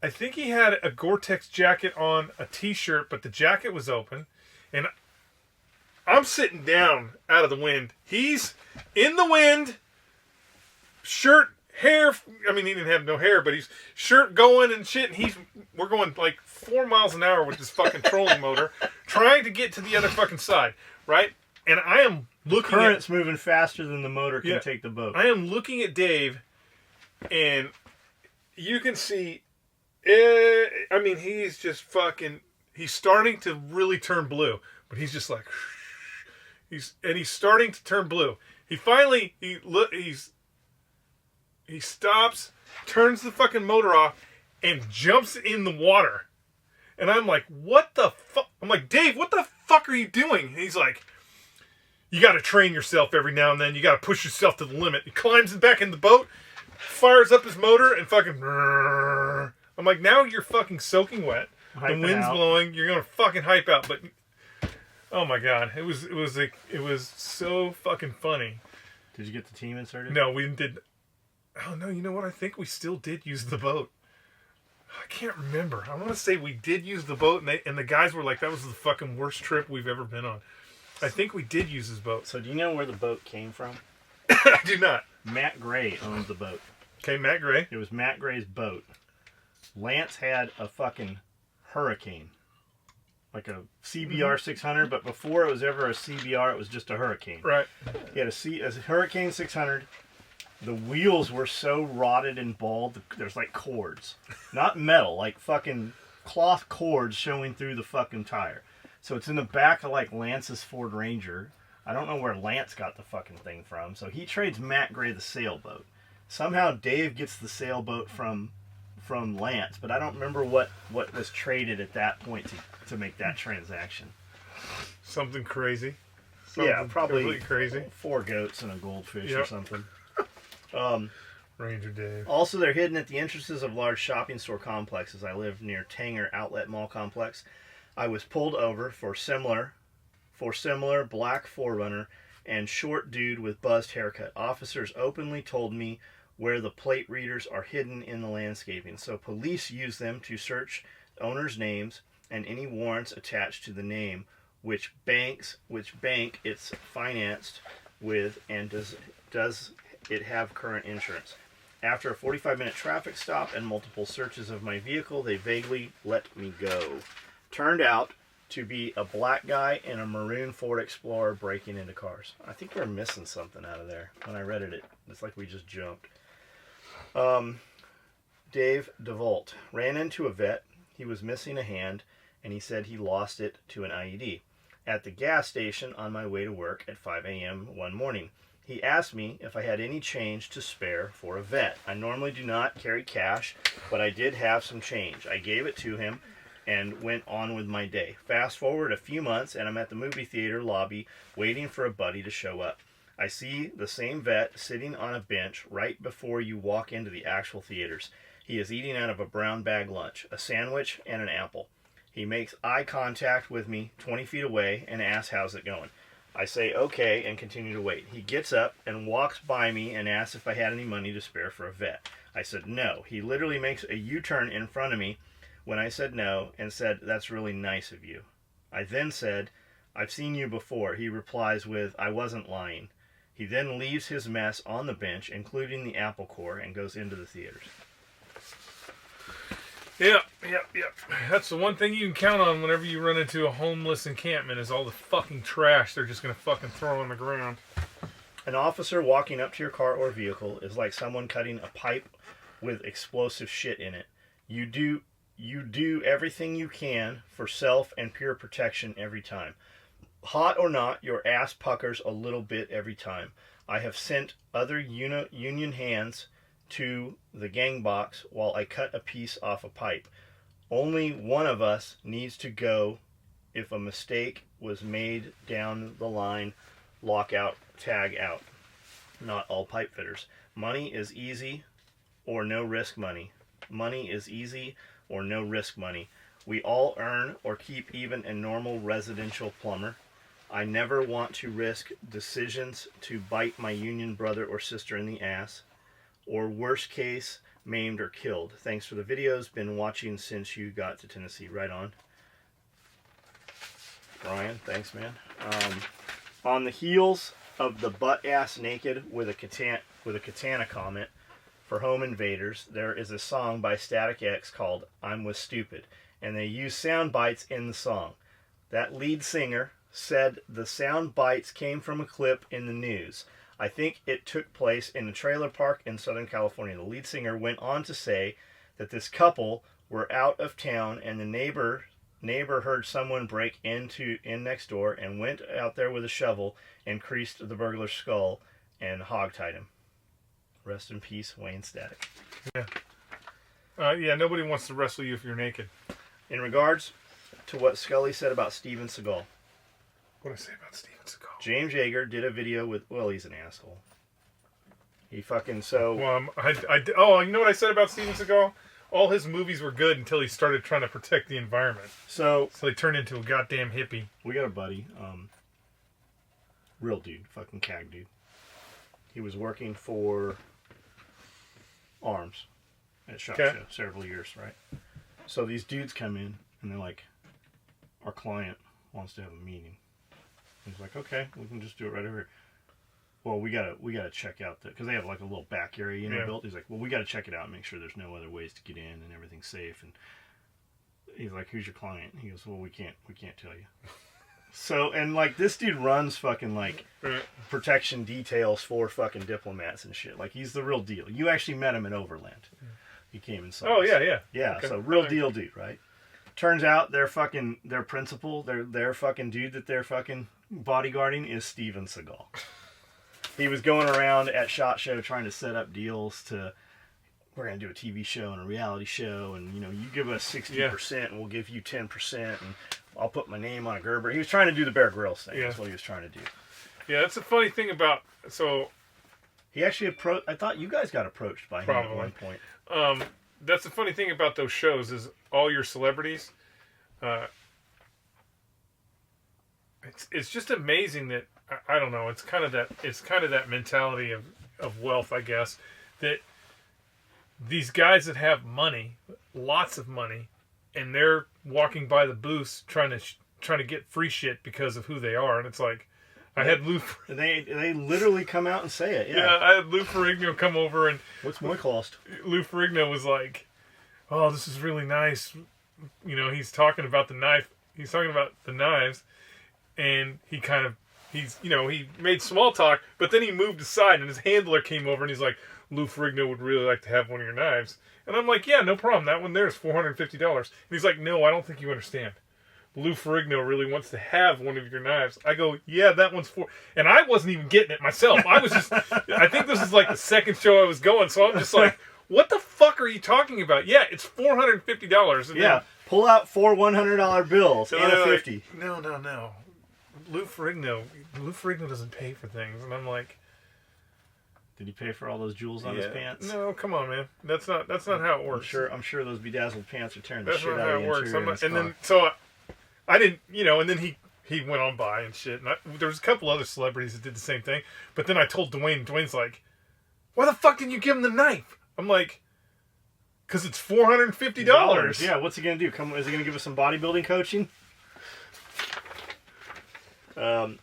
Speaker 2: I think he had a Gore-Tex jacket on, a t-shirt, but the jacket was open. And I'm sitting down out of the wind. He's in the wind, shirt, hair. I mean, he didn't have no hair, but he's shirt going and shit. And we're going like 4 miles an hour with this fucking trolling motor, trying to get to the other fucking side, right? And I am looking.
Speaker 1: Current's moving faster than the motor can take the boat.
Speaker 2: I am looking at Dave, and you can see. I mean, he's just fucking. He's starting to really turn blue, but he's just like. He's starting to turn blue. He finally he stops, turns the fucking motor off, and jumps in the water. And I'm like, what the fuck? I'm like, Dave, what the fuck are you doing? And he's like, you got to train yourself every now and then. You got to push yourself to the limit. He climbs back in the boat, fires up his motor, and fucking. I'm like, now you're fucking soaking wet. The wind's blowing. You're gonna fucking hype out. But oh my god, it was so fucking funny.
Speaker 1: Did you get the team inserted?
Speaker 2: No, we did. Oh no, you know what? I think we still did use the boat. I can't remember. I want to say we did use the boat, and the guys were like, that was the fucking worst trip we've ever been on. I think we did use his boat.
Speaker 1: So do you know where the boat came from?
Speaker 2: I do not.
Speaker 1: Matt Gray owned the boat.
Speaker 2: Okay, Matt Gray.
Speaker 1: It was Matt Gray's boat. Lance had a fucking Hurricane. Like a CBR 600, but before it was ever a CBR, it was just a Hurricane.
Speaker 2: Right.
Speaker 1: He had a Hurricane 600. The wheels were so rotted and bald, there's like cords. Not metal, like fucking cloth cords showing through the fucking tire. So it's in the back of like Lance's Ford Ranger. I don't know where Lance got the fucking thing from. So he trades Matt Gray the sailboat. Somehow Dave gets the sailboat from Lance, but I don't remember what was traded at that point to make that transaction.
Speaker 2: Something crazy.
Speaker 1: Yeah, probably
Speaker 2: completely crazy.
Speaker 1: 4 goats and a goldfish or something.
Speaker 2: Ranger Dave.
Speaker 1: Also, they're hidden at the entrances of large shopping store complexes. I live near Tanger Outlet Mall Complex. I was pulled over for similar black 4Runner and short dude with buzzed haircut. Officers openly told me where the plate readers are hidden in the landscaping, so police use them to search owners' names and any warrants attached to the name, which bank it's financed with, and does it have current insurance. After a 45-minute traffic stop and multiple searches of my vehicle, they vaguely let me go. Turned out to be a black guy in a maroon Ford Explorer breaking into cars. I think we're missing something out of there. When I read it, it's like we just jumped. Dave DeVault ran into a vet. He was missing a hand, and he said he lost it to an IED at the gas station on my way to work at 5 a.m. one morning. He asked me if I had any change to spare for a vet. I normally do not carry cash, but I did have some change. I gave it to him and went on with my day. Fast forward a few months, and I'm at the movie theater lobby waiting for a buddy to show up. I see the same vet sitting on a bench right before you walk into the actual theaters. He is eating out of a brown bag lunch, a sandwich, and an apple. He makes eye contact with me 20 feet away and asks, "How's it going?" I say, "Okay," and continue to wait. He gets up and walks by me and asks if I had any money to spare for a vet. I said no. He literally makes a U-turn in front of me when I said no and said, "That's really nice of you." I then said, "I've seen you before." He replies with, "I wasn't lying." He then leaves his mess on the bench, including the apple core, and goes into the theaters.
Speaker 2: Yep. That's the one thing you can count on whenever you run into a homeless encampment is all the fucking trash they're just going to fucking throw on the ground.
Speaker 1: An officer walking up to your car or vehicle is like someone cutting a pipe with explosive shit in it. You do everything you can for self and pure protection every time. Hot or not, your ass puckers a little bit every time. I have sent other union hands to the gang box while I cut a piece off a pipe. Only one of us needs to go if a mistake was made down the line. Lockout, tag out. Not all pipe fitters. Money is easy or no risk money. Money is easy or no risk money. We all earn or keep even a normal residential plumber. I never want to risk decisions to bite my union brother or sister in the ass, or worst case, maimed or killed. Thanks for the videos. Been watching since you got to Tennessee. Right on. Brian, thanks, man. On the heels of the butt ass naked with a katana comment for Home Invaders, there is a song by Static X called "I'm With Stupid," and they use sound bites in the song. That lead singer said the sound bites came from a clip in the news. I think it took place in a trailer park in Southern California. The lead singer went on to say that this couple were out of town and the neighbor heard someone break in next door and went out there with a shovel and creased the burglar's skull and hogtied him. Rest in peace, Wayne Static.
Speaker 2: Yeah, nobody wants to wrestle you if you're naked.
Speaker 1: In regards to what Skully said about Steven Seagal.
Speaker 2: What did I say about Steven Seagal?
Speaker 1: James Yeager did a video with, well, he's an asshole. He fucking so...
Speaker 2: Well, you know what I said about Steven Seagal? All his movies were good until he started trying to protect the environment. So he turned into a goddamn hippie.
Speaker 1: We got a buddy, real dude, fucking CAG dude. He was working for Arms at SHOT Show several years, right? So these dudes come in and they're like, "Our client wants to have a meeting." He's like, "Okay, we can just do it right over here." Well, we gotta check out because they have like a little back area, built. He's like, "Well, we gotta check it out and make sure there's no other ways to get in and everything's safe." And he's like, "Who's your client?" He goes, "Well, we can't tell you." So, and like this dude runs fucking like protection details for fucking diplomats and shit. Like he's the real deal. You actually met him in Overland. He came and saw us.
Speaker 2: Yeah.
Speaker 1: Yeah, okay. So real deal dude, right? Turns out their principal, their fucking dude that they're fucking bodyguarding is Steven Seagal. He was going around at SHOT Show trying to set up deals to, we're going to do a TV show and a reality show, and you give us 60% and we'll give you 10%, and I'll put my name on a Gerber. He was trying to do the Bear Grylls thing. That's what he was trying to do.
Speaker 2: Yeah, that's a funny thing about, so...
Speaker 1: He actually I thought you guys got approached by him at one point.
Speaker 2: That's the funny thing about those shows is all your celebrities, it's just amazing that, I don't know, it's kind of that mentality of wealth, I guess, that these guys that have money, lots of money, and they're walking by the booths trying to get free shit because of who they are, and it's like, I had Lou.
Speaker 1: They literally come out and say it.
Speaker 2: Yeah, I had Lou Ferrigno come over and.
Speaker 1: What's my cost?
Speaker 2: Lou Ferrigno was like, "Oh, this is really nice." He's talking about the knife. He's talking about the knives, and he made small talk, but then he moved aside, and his handler came over, and he's like, "Lou Ferrigno would really like to have one of your knives," and I'm like, "Yeah, no problem. That one there is $450." And he's like, "No, I don't think you understand. Lou Ferrigno really wants to have one of your knives." I go, "Yeah, that one's for..." And I wasn't even getting it myself. I was just... I think this is like the second show I was going, so I'm just like, what the fuck are you talking about? Yeah, it's $450. And
Speaker 1: yeah, pull out 4 $100 bills and a 50.
Speaker 2: Like, no. Lou Ferrigno doesn't pay for things. And I'm like...
Speaker 1: Did he pay for all those jewels on his pants?
Speaker 2: No, come on, man. That's not how it works.
Speaker 1: I'm sure those bedazzled pants are tearing the shit out of the interior.
Speaker 2: That's not how it works. I didn't, and then he went on by and shit. And there was a couple other celebrities that did the same thing. But then I told Dwayne. Dwayne's like, "Why the fuck didn't you give him the knife?" I'm like, "Because it's $450.
Speaker 1: Yeah, what's he gonna do? Is he gonna give us some bodybuilding coaching? In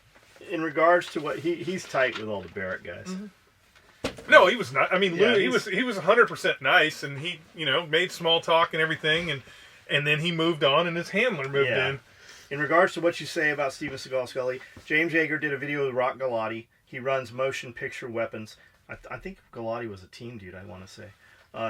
Speaker 1: regards to what he's tight with all the Barrett guys.
Speaker 2: Mm-hmm. No, he was not. I mean, Lou, he was 100% nice, and he made small talk and everything, and then he moved on, and his handler moved in.
Speaker 1: In regards to what you say about Steven Seagal, Skully, James Yeager did a video with Rock Galati. He runs motion picture weapons. I think Galati was a team dude, I want to say.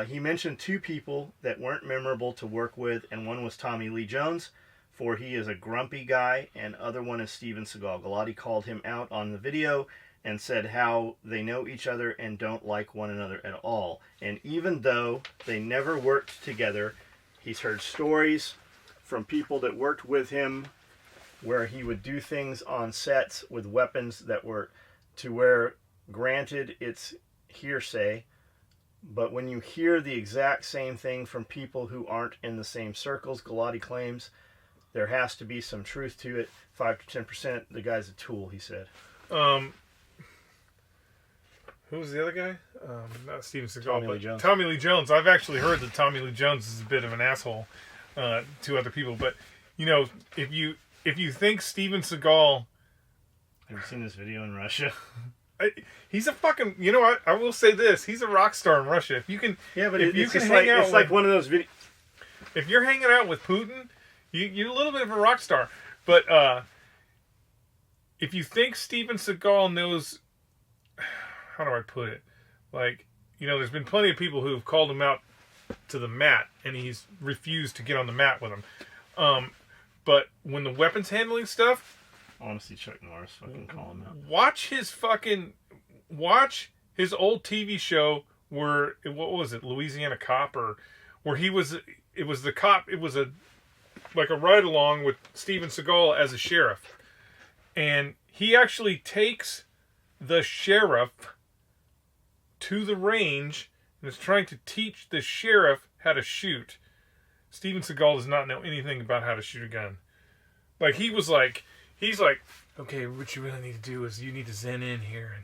Speaker 1: He mentioned 2 people that weren't memorable to work with, and one was Tommy Lee Jones, for he is a grumpy guy, and other one is Steven Seagal. Galati called him out on the video and said how they know each other and don't like one another at all. And even though they never worked together, he's heard stories from people that worked with him where he would do things on sets with weapons that were to where, granted, it's hearsay, but when you hear the exact same thing from people who aren't in the same circles, Galati claims there has to be some truth to it. 5 to 10%. The guy's a tool, he said.
Speaker 2: Who was the other guy? Not Steven Seagal,
Speaker 1: Tommy
Speaker 2: but
Speaker 1: Lee Jones.
Speaker 2: Tommy Lee Jones. I've actually heard that Tommy Lee Jones is a bit of an asshole to other people. But if you think Steven Seagal,
Speaker 1: have you seen this video in Russia?
Speaker 2: He's a fucking. I will say this: he's a rock star in Russia. If you can,
Speaker 1: but
Speaker 2: if you can
Speaker 1: just
Speaker 2: hang out,
Speaker 1: it's like one of those videos.
Speaker 2: If you're hanging out with Putin, you're a little bit of a rock star. But if you think Steven Seagal knows. How do I put it? Like, there's been plenty of people who have called him out to the mat, and he's refused to get on the mat with them. But when the weapons handling stuff...
Speaker 1: Honestly, Chuck Norris fucking call him out.
Speaker 2: Watch his old TV show where... What was it? Louisiana Cop? Or where he was... It was the cop... It was like a ride-along with Steven Seagal as a sheriff. And he actually takes the sheriff to the range and is trying to teach the sheriff how to shoot. Steven Seagal does not know anything about how to shoot a gun. Like, he's like, okay, what you really need to do is you need to zen in here and,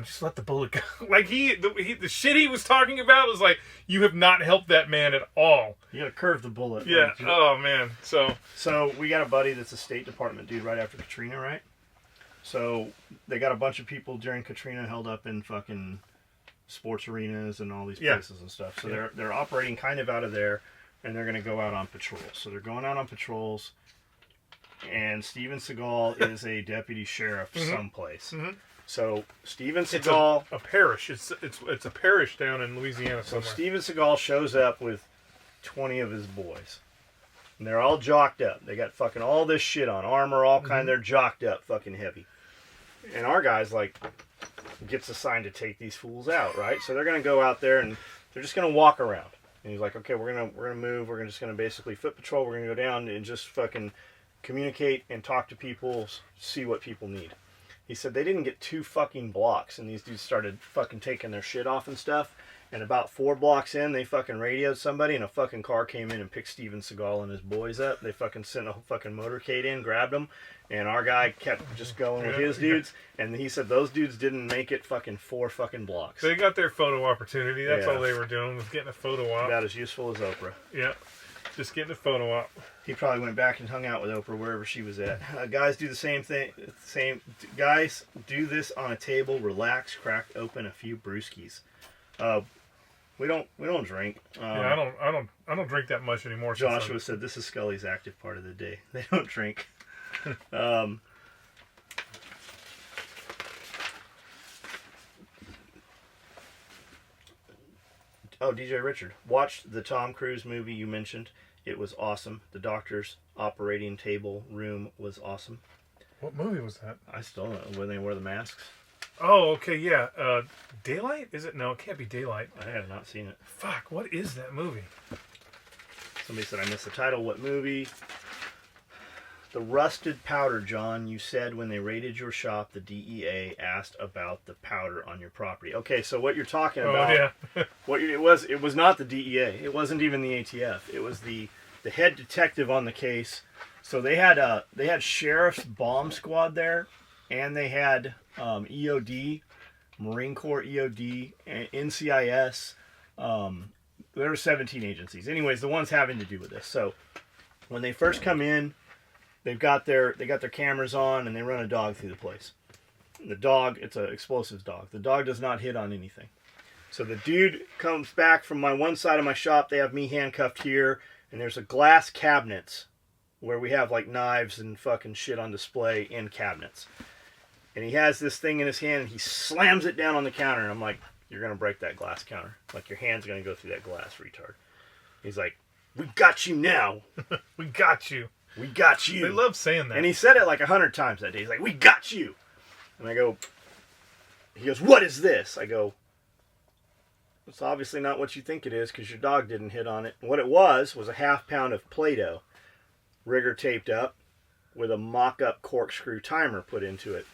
Speaker 2: just let the bullet go. Like, the shit he was talking about was like, you have not helped that man at all.
Speaker 1: You gotta curve the bullet.
Speaker 2: Yeah. Right? Oh, man.
Speaker 1: So we got a buddy that's a State Department dude right after Katrina, right? So they got a bunch of people during Katrina held up in fucking sports arenas and all these places and stuff. So they're operating kind of out of there, and they're going to go out on patrols. So they're going out on patrols, and Steven Seagal is a deputy sheriff someplace. Mm-hmm. So Steven Seagal,
Speaker 2: it's a parish. It's a parish down in Louisiana somewhere.
Speaker 1: So Steven Seagal shows up with 20 of his boys, And they're all jocked up. They got fucking all this shit on. Armor, all kind. They're jocked up fucking heavy. And our guy's like, gets assigned to take these fools out, right? So they're going to go out there and they're just going to walk around. And he's like, okay, we're gonna move. We're just going to basically foot patrol. We're going to go down and just fucking communicate and talk to people, see what people need. He said they didn't get 2 fucking blocks, and these dudes started fucking taking their shit off and stuff. And about 4 blocks in, they fucking radioed somebody, and a fucking car came in and picked Steven Seagal and his boys up. They fucking sent a fucking motorcade in, grabbed them, and our guy kept just going with his dudes. And he said those dudes didn't make it fucking 4 fucking blocks.
Speaker 2: They got their photo opportunity. That's all they were doing, was getting a photo op.
Speaker 1: About as useful as Oprah.
Speaker 2: Yeah, just getting a photo op.
Speaker 1: He probably went back and hung out with Oprah wherever she was at. Guys do the same thing. Guys do this on a table. Relax, crack open a few brewskis. We don't drink.
Speaker 2: Yeah, I don't drink that much anymore.
Speaker 1: Joshua said this is Skully's active part of the day. They don't drink. DJ Richard watched the Tom Cruise movie you mentioned. It was awesome. The doctor's operating table room was awesome.
Speaker 2: What movie was that?
Speaker 1: I still don't know when they wear the masks.
Speaker 2: Oh, okay, yeah. Daylight? Is it? No, it can't be Daylight.
Speaker 1: I have not seen it.
Speaker 2: Fuck, what is that movie?
Speaker 1: Somebody said I missed the title. What movie? The rusted powder, John. You said when they raided your shop, the DEA asked about the powder on your property. Okay, so what you're talking about?
Speaker 2: Oh yeah.
Speaker 1: It was not the DEA. It wasn't even the ATF. It was the head detective on the case. So they had sheriff's bomb squad there, and they had EOD, Marine Corps EOD, and NCIS. There were 17 agencies. Anyways, the ones having to do with this. So when they first come in, they got their cameras on, and they run a dog through the place. The dog, it's an explosives dog. The dog does not hit on anything. So the dude comes back from my one side of my shop. They have me handcuffed here, and there's a glass cabinets where we have like knives and fucking shit on display in cabinets. And he has this thing in his hand, and he slams it down on the counter, and I'm like, you're going to break that glass counter. Like, your hand's going to go through that glass, retard. He's like, we got you now.
Speaker 2: We got you.
Speaker 1: We got you.
Speaker 2: They love saying that.
Speaker 1: And he said it like 100 times that day. He's like, we got you. And I go, he goes, what is this? I go, it's obviously not what you think it is because your dog didn't hit on it. And what it was a half pound of Play-Doh, rigger taped up with a mock-up corkscrew timer put into it.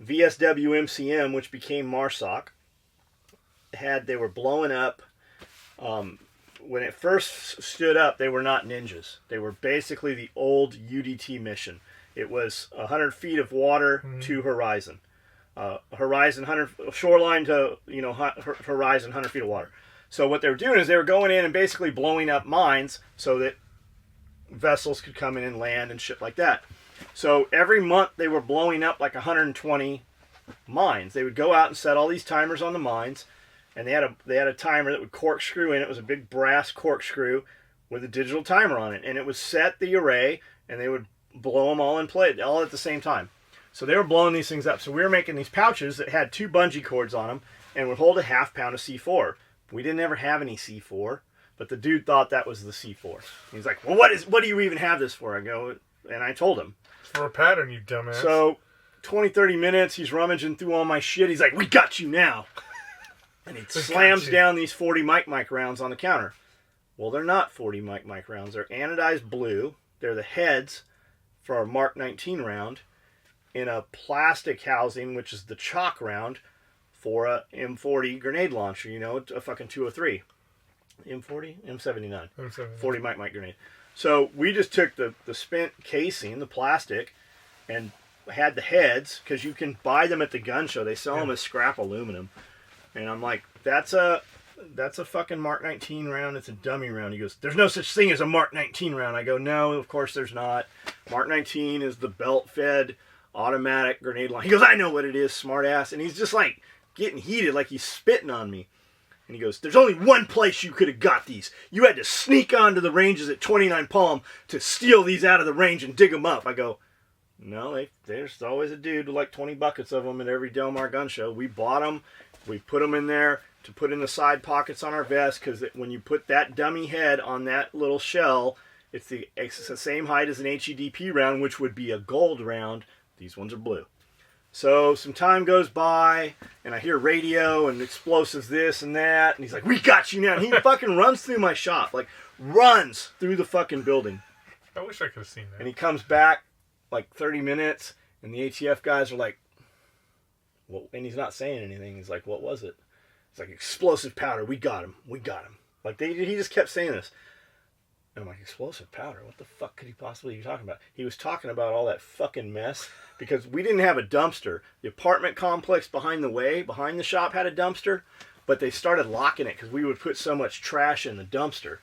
Speaker 1: VSW MCM, which became MARSOC, they were blowing up. When it first stood up, they were not ninjas. They were basically the old UDT mission. It was 100 feet of water to horizon. Horizon 100 shoreline to horizon 100 feet of water. So what they were doing is they were going in and basically blowing up mines so that vessels could come in and land and shit like that. So every month they were blowing up like 120 mines. They would go out and set all these timers on the mines, and they had a timer that would corkscrew in. It was a big brass corkscrew with a digital timer on it, and it would set the array, and they would blow them all in play all at the same time. So they were blowing these things up. So we were making these pouches that had 2 bungee cords on them and would hold a half pound of C4. We didn't ever have any C4, but the dude thought that was the C4. He's like, well, what do you even have this for? I go, and I told him.
Speaker 2: For a pattern, you dumbass.
Speaker 1: So 20, 30 minutes, he's rummaging through all my shit. He's like, we got you now. And he slams down these 40 mic rounds on the counter. Well, they're not 40 mic rounds. They're anodized blue. They're the heads for our Mark 19 round in a plastic housing, which is the chalk round for a M40 grenade launcher, a fucking 203. M40? M79. 40 mic grenade. So we just took the spent casing, the plastic, and had the heads, because you can buy them at the gun show. They sell them as scrap aluminum. And I'm like, that's a fucking Mark 19 round. It's a dummy round. He goes, there's no such thing as a Mark 19 round. I go, no, of course there's not. Mark 19 is the belt-fed automatic grenade launcher. He goes, I know what it is, smartass. And he's just like getting heated, like he's spitting on me. And he goes, there's only one place you could have got these. You had to sneak onto the ranges at 29 Palm to steal these out of the range and dig them up. I go, no, there's always a dude with like 20 buckets of them at every Del Mar gun show. We bought them. We put them in there to put in the side pockets on our vest, because when you put that dummy head on that little shell, It's the same height as an HEDP round, which would be a gold round. These ones are blue. So some time goes by, and I hear radio and explosives this and that, and he's like, "We got you now." And he fucking runs through my shop, like runs through the fucking building.
Speaker 2: I wish I could have seen that.
Speaker 1: And he comes back like 30 minutes, and the ATF guys are like, "Well," and he's not saying anything. He's like, "What was it?" It's like, "Explosive powder. We got him. We got him." Like he just kept saying this. And I'm like, explosive powder? What the fuck could he possibly be talking about? He was talking about all that fucking mess because we didn't have a dumpster. The apartment complex behind the shop had a dumpster, but they started locking it because we would put so much trash in the dumpster.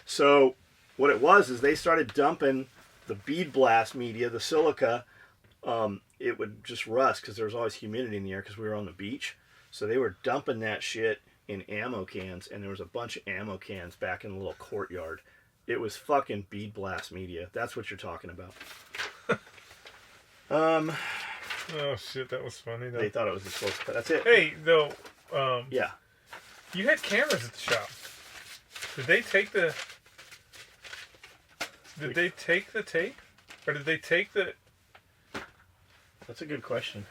Speaker 1: So what it was is they started dumping the bead blast media, the silica. It would just rust because there was always humidity in the air because we were on the beach. So they were dumping that shit in ammo cans, and there was a bunch of ammo cans back in the little courtyard. It was fucking bead blast media. That's what you're talking about.
Speaker 2: Oh shit, that was funny though.
Speaker 1: They thought it was explosive, but that's it.
Speaker 2: Hey, though,
Speaker 1: yeah.
Speaker 2: You had cameras at the shop. Did they take the tape? Or did they take the...
Speaker 1: That's a good question.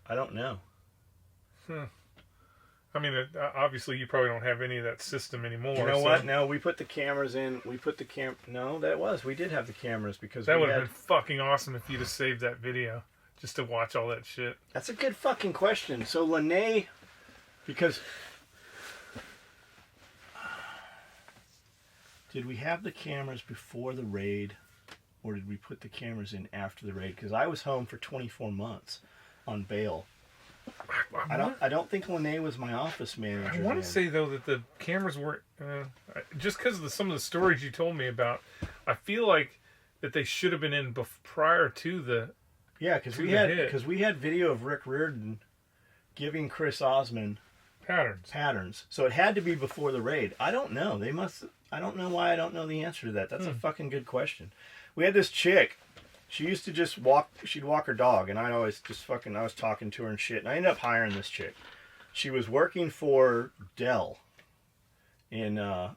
Speaker 1: I don't know.
Speaker 2: I mean, obviously you probably don't have any of that system anymore.
Speaker 1: You know what? No, we put the cameras in. We did have the cameras because
Speaker 2: that would have been fucking awesome if you'd have saved that video just to watch all that shit.
Speaker 1: That's a good fucking question. So Lene, because did we have the cameras before the raid, or did we put the cameras in after the raid? Because I was home for 24 months on bail. I don't think Lene was my office manager.
Speaker 2: I want to say though that the cameras weren't just because of some of the stories you told me about. I feel like that they should have been in prior to the
Speaker 1: because we had video of Rick Riordan giving Chris Osmond patterns. So it had to be before the raid. I don't know. I don't know why I don't know the answer to that. That's a fucking good question. We had this chick. She used to just she'd walk her dog, and I was talking to her and shit, and I ended up hiring this chick. She was working for Dell in, right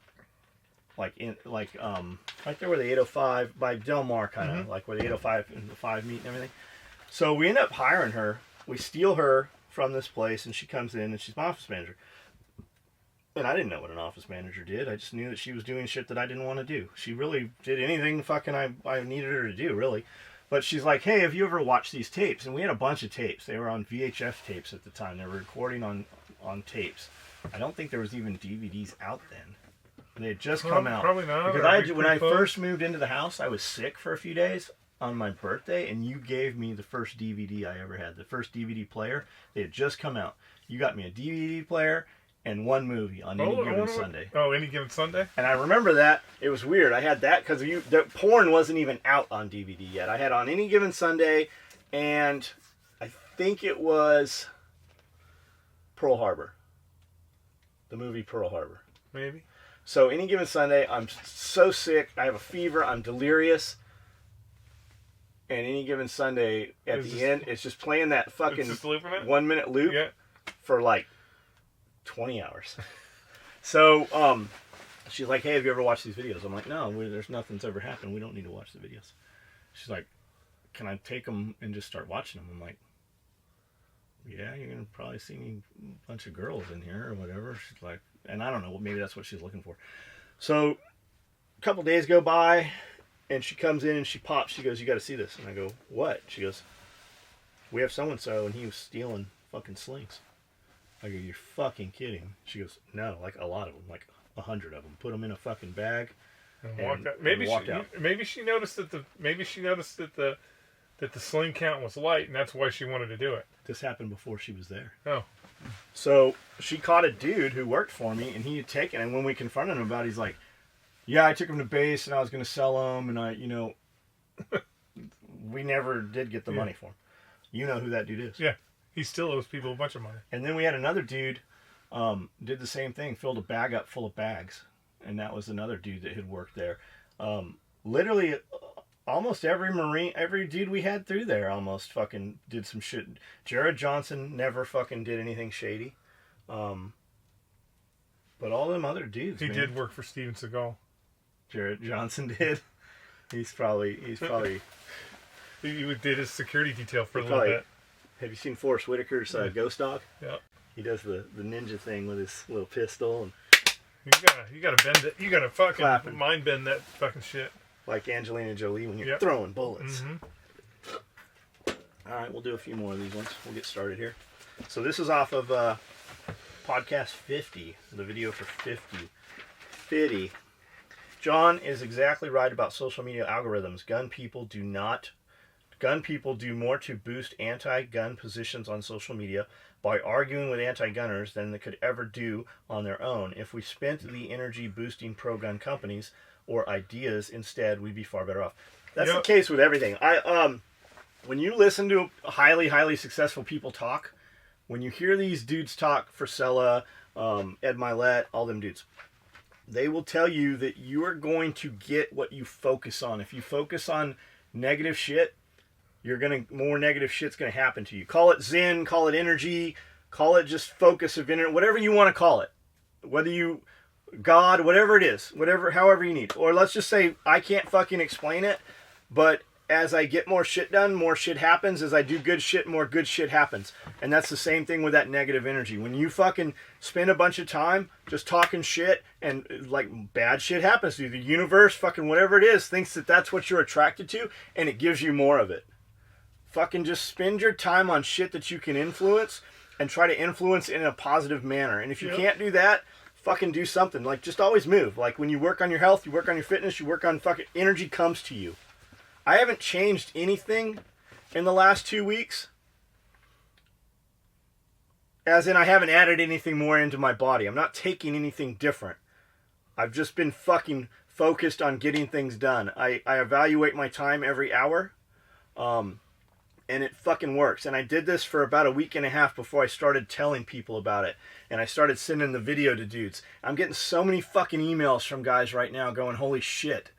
Speaker 1: there where the 805, by Del Mar, kind of, like where the 805 and the 5 meet and everything. So we end up hiring her. We steal her from this place, and she comes in, and she's my office manager. And I didn't know what an office manager did. I just knew that she was doing shit that I didn't want to do. She really did anything fucking I needed her to do, really. But she's like, "Hey, have you ever watched these tapes?" And we had a bunch of tapes. They were on VHF tapes at the time. They were recording on tapes. I don't think there was even DVDs out then. They had just come out.
Speaker 2: Probably not.
Speaker 1: Because when I first moved into the house, I was sick for a few days on my birthday, and you gave me the first DVD I ever had. The first DVD player. They had just come out. You got me a DVD player and one movie on any given Sunday.
Speaker 2: Oh, Any Given Sunday?
Speaker 1: And I remember that. It was weird. I had that because the porn wasn't even out on DVD yet. I had On Any Given Sunday, and I think it was Pearl Harbor. The movie Pearl Harbor.
Speaker 2: Maybe.
Speaker 1: So Any Given Sunday, I'm so sick. I have a fever. I'm delirious. And Any Given Sunday, at the end, it's just playing that fucking 1 minute loop for like 20 hours. So she's like, "Hey, have you ever watched these videos?" I'm like, "No, there's nothing's ever happened. We don't need to watch the videos." She's like, "Can I take them and just start watching them?" I'm like, "Yeah, you're gonna probably see a bunch of girls in here or whatever." She's like, and I don't know, maybe that's what she's looking for. So a couple days go by, and she comes in and she pops. She goes, "You got to see this." And I go, "What?" She goes, "We have so and so, and he was stealing fucking slings." I go, "You're fucking kidding." She goes, "No, like a lot of them, like 100 of them. Put them in a fucking bag
Speaker 2: and walked out." Maybe she noticed that the sling count was light, and that's why she wanted to do it.
Speaker 1: This happened before she was there.
Speaker 2: Oh.
Speaker 1: So she caught a dude who worked for me, and he had taken. And when we confronted him about it, he's like, "Yeah, I took him to base, and I was going to sell them, and we never did get the money for him." You know who that dude is?
Speaker 2: Yeah. He still owes people a bunch of money.
Speaker 1: And then we had another dude did the same thing, filled a bag up full of bags. And that was another dude that had worked there. Literally, almost every dude we had through there almost fucking did some shit. Jared Johnson never fucking did anything shady. But all them other dudes,
Speaker 2: He did work for Steven Seagal.
Speaker 1: Jared Johnson did. He's probably
Speaker 2: He did his security detail for a little
Speaker 1: probably,
Speaker 2: bit.
Speaker 1: Have you seen Forrest Whitaker's Ghost Dog?
Speaker 2: Yeah.
Speaker 1: He does the ninja thing with his little pistol and
Speaker 2: You gotta bend it. You gotta fucking
Speaker 1: Clapping.
Speaker 2: mind bend that fucking shit.
Speaker 1: like Angelina Jolie when you're
Speaker 2: Yep.
Speaker 1: throwing bullets.
Speaker 2: Mm-hmm.
Speaker 1: All right, we'll do a few more of these ones. We'll get started here. So this is off of podcast 50, the video for 50. 50. John is exactly right about social media algorithms. Gun people do more to boost anti-gun positions on social media by arguing with anti-gunners than they could ever do on their own. If we spent the energy boosting pro-gun companies or ideas instead, we'd be far better off. That's the case with everything. When you listen to highly, highly successful people talk, when you hear these dudes talk, Frisella, Ed Milet, all them dudes, they will tell you that you are going to get what you focus on. If you focus on negative shit, more negative shit's gonna happen to you. Call it Zen, call it energy, call it just focus of internet, whatever you want to call it. Whether you God, whatever it is, however you need. Or let's just say I can't fucking explain it, but as I get more shit done, more shit happens. As I do good shit, more good shit happens. And that's the same thing with that negative energy. When you fucking spend a bunch of time just talking shit and like bad shit happens to you, the universe, fucking whatever it is, thinks that that's what you're attracted to and it gives you more of it. Fucking just spend your time on shit that you can influence and try to influence in a positive manner. And if you can't do that, fucking do something. Like just always move. Like when you work on your health, you work on your fitness, you work on fucking energy comes to you. I haven't changed anything in the last 2 weeks. As in, I haven't added anything more into my body. I'm not taking anything different. I've just been fucking focused on getting things done. I evaluate my time every hour. And it fucking works. And I did this for about a week and a half before I started telling people about it. And I started sending the video to dudes. I'm getting so many fucking emails from guys right now going, holy shit.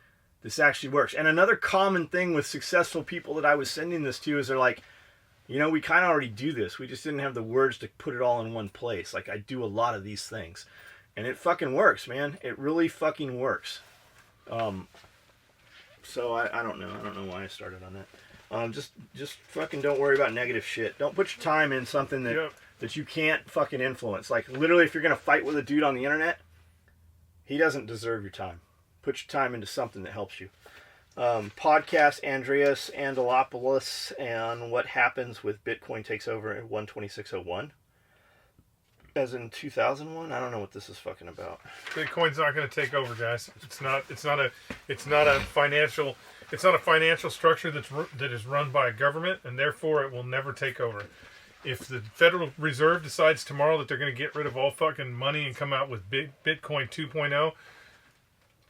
Speaker 1: This actually works. And another common thing with successful people that I was sending this to is they're like, you know, we kind of already do this. We just didn't have the words to put it all in one place. Like, I do a lot of these things. And it fucking works, man. It really fucking works. So I don't know. I don't know why I started on that. Just fucking don't worry about negative shit. Don't put your time in something that you can't fucking influence. Like, literally, if you're going to fight with a dude on the internet, he doesn't deserve your time. Put your time into something that helps you. Podcast Andreas Angelopoulos and what happens with Bitcoin takes over at 126.01. As in 2001. I don't know what this is fucking about.
Speaker 2: Bitcoin's not going to take over, guys. It's not a financial structure that is run by a government, and therefore it will never take over. If the Federal Reserve decides tomorrow that they're going to get rid of all fucking money and come out with Bitcoin 2.0,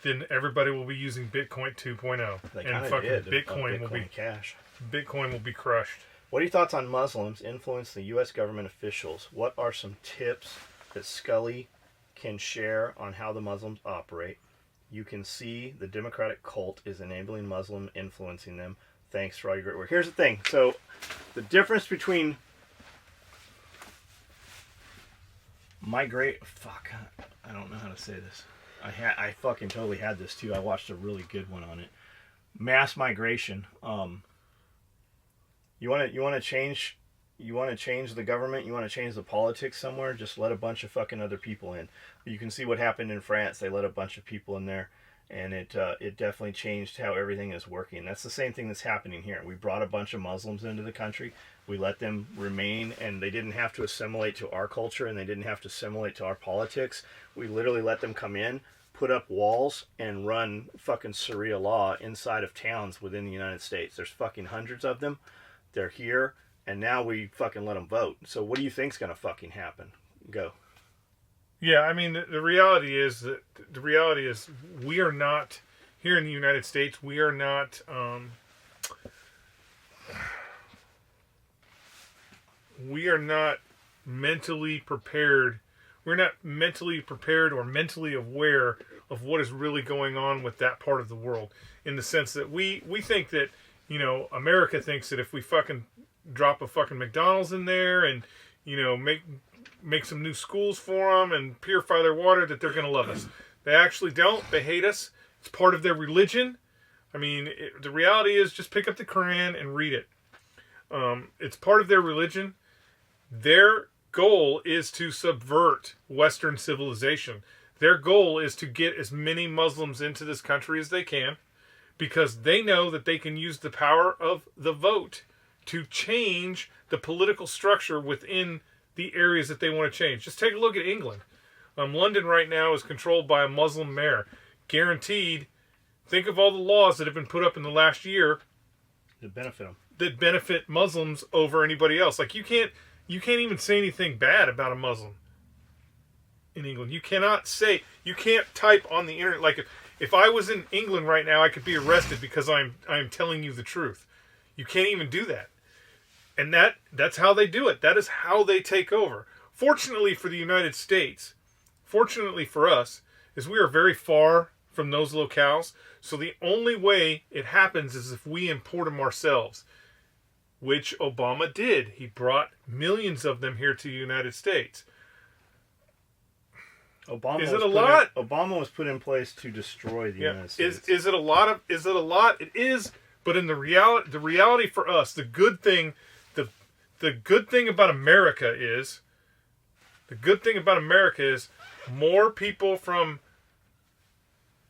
Speaker 2: then everybody will be using Bitcoin 2.0, and fucking Bitcoin will be
Speaker 1: cash.
Speaker 2: Bitcoin will be crushed.
Speaker 1: What are your thoughts on Muslims influence the U.S. government officials? What are some tips that Skully can share on how the Muslims operate? You can see the Democratic cult is enabling Muslim influencing them. Thanks for all your great work. Here's the thing. So the difference between I don't know how to say this. I fucking totally had this too. I watched a really good one on it. Mass migration. You want to change the government, you want to change the politics somewhere, just let a bunch of fucking other people in. You can see what happened in France. They let a bunch of people in there, and it definitely changed how everything is working. That's the same thing that's happening here. We brought a bunch of Muslims into the country. We let them remain, and they didn't have to assimilate to our culture, and they didn't have to assimilate to our politics. We literally let them come in, put up walls, and run fucking Sharia law inside of towns within the United States. There's fucking hundreds of them. They're here, and now we fucking let them vote. So what do you think's gonna fucking happen? Go.
Speaker 2: Yeah, I mean, the reality is we are not here in the United States. We are not mentally prepared. We're not mentally prepared or mentally aware of what is really going on with that part of the world. In the sense that we think that, you know, America thinks that if we fucking drop a fucking McDonald's in there and, you know, make some new schools for them and purify their water, that they're going to love us. They actually don't. They hate us. It's part of their religion. I mean, the reality is just pick up the Quran and read it. It's part of their religion. Their goal is to subvert Western civilization. Their goal is to get as many Muslims into this country as they can, because they know that they can use the power of the vote to change the political structure within the areas that they want to change. Just take a look at England. London right now is controlled by a Muslim mayor. Guaranteed, think of all the laws that have been put up in the last year
Speaker 1: that benefit them,
Speaker 2: that benefit Muslims over anybody else. Like, you can't even say anything bad about a Muslim in England. You can't type on the internet. Like, if I was in England right now, I could be arrested because I'm telling you the truth. You can't even do that. And that's how they do it. That is how they take over. Fortunately for the United States, fortunately for us, is we are very far from those locales. So the only way it happens is if we import them ourselves, which Obama did. He brought millions of them here to the United States.
Speaker 1: Obama was put in place to destroy the United States.
Speaker 2: Is it a lot? It is. But in the reality for us, the good thing about America is more people from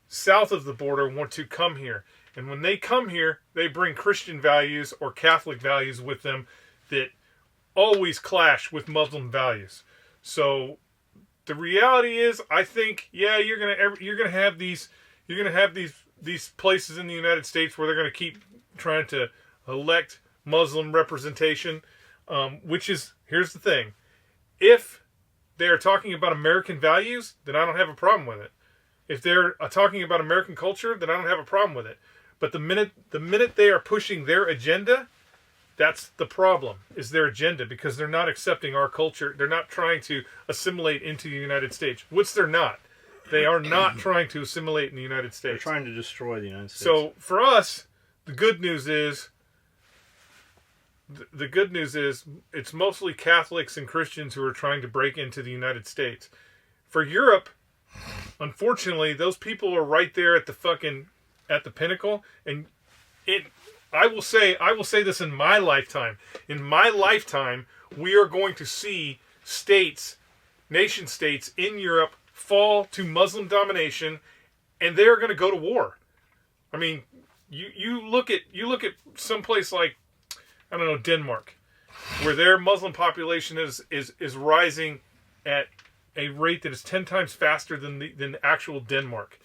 Speaker 2: south of the border want to come here. And when they come here, they bring Christian values or Catholic values with them that always clash with Muslim values. So the reality is, I think, yeah, you're gonna have these places in the United States where they're gonna keep trying to elect Muslim representation, which is, here's the thing: if they're talking about American values, then I don't have a problem with it. If they're talking about American culture, then I don't have a problem with it. But the minute they are pushing their agenda, that's the problem, is their agenda, because they're not accepting our culture. They're not trying to assimilate into the United States, which they're not. They are not trying to assimilate in the United States.
Speaker 1: They're trying to destroy the United States.
Speaker 2: So for us, the good news is it's mostly Catholics and Christians who are trying to break into the United States. For Europe, unfortunately, those people are right there at the pinnacle, and I will say this in my lifetime. In my lifetime, we are going to see nation states in Europe fall to Muslim domination, and they are going to go to war. I mean, you look at some place like, I don't know, Denmark, where their Muslim population is rising at a rate that is 10 times faster than the actual Denmark.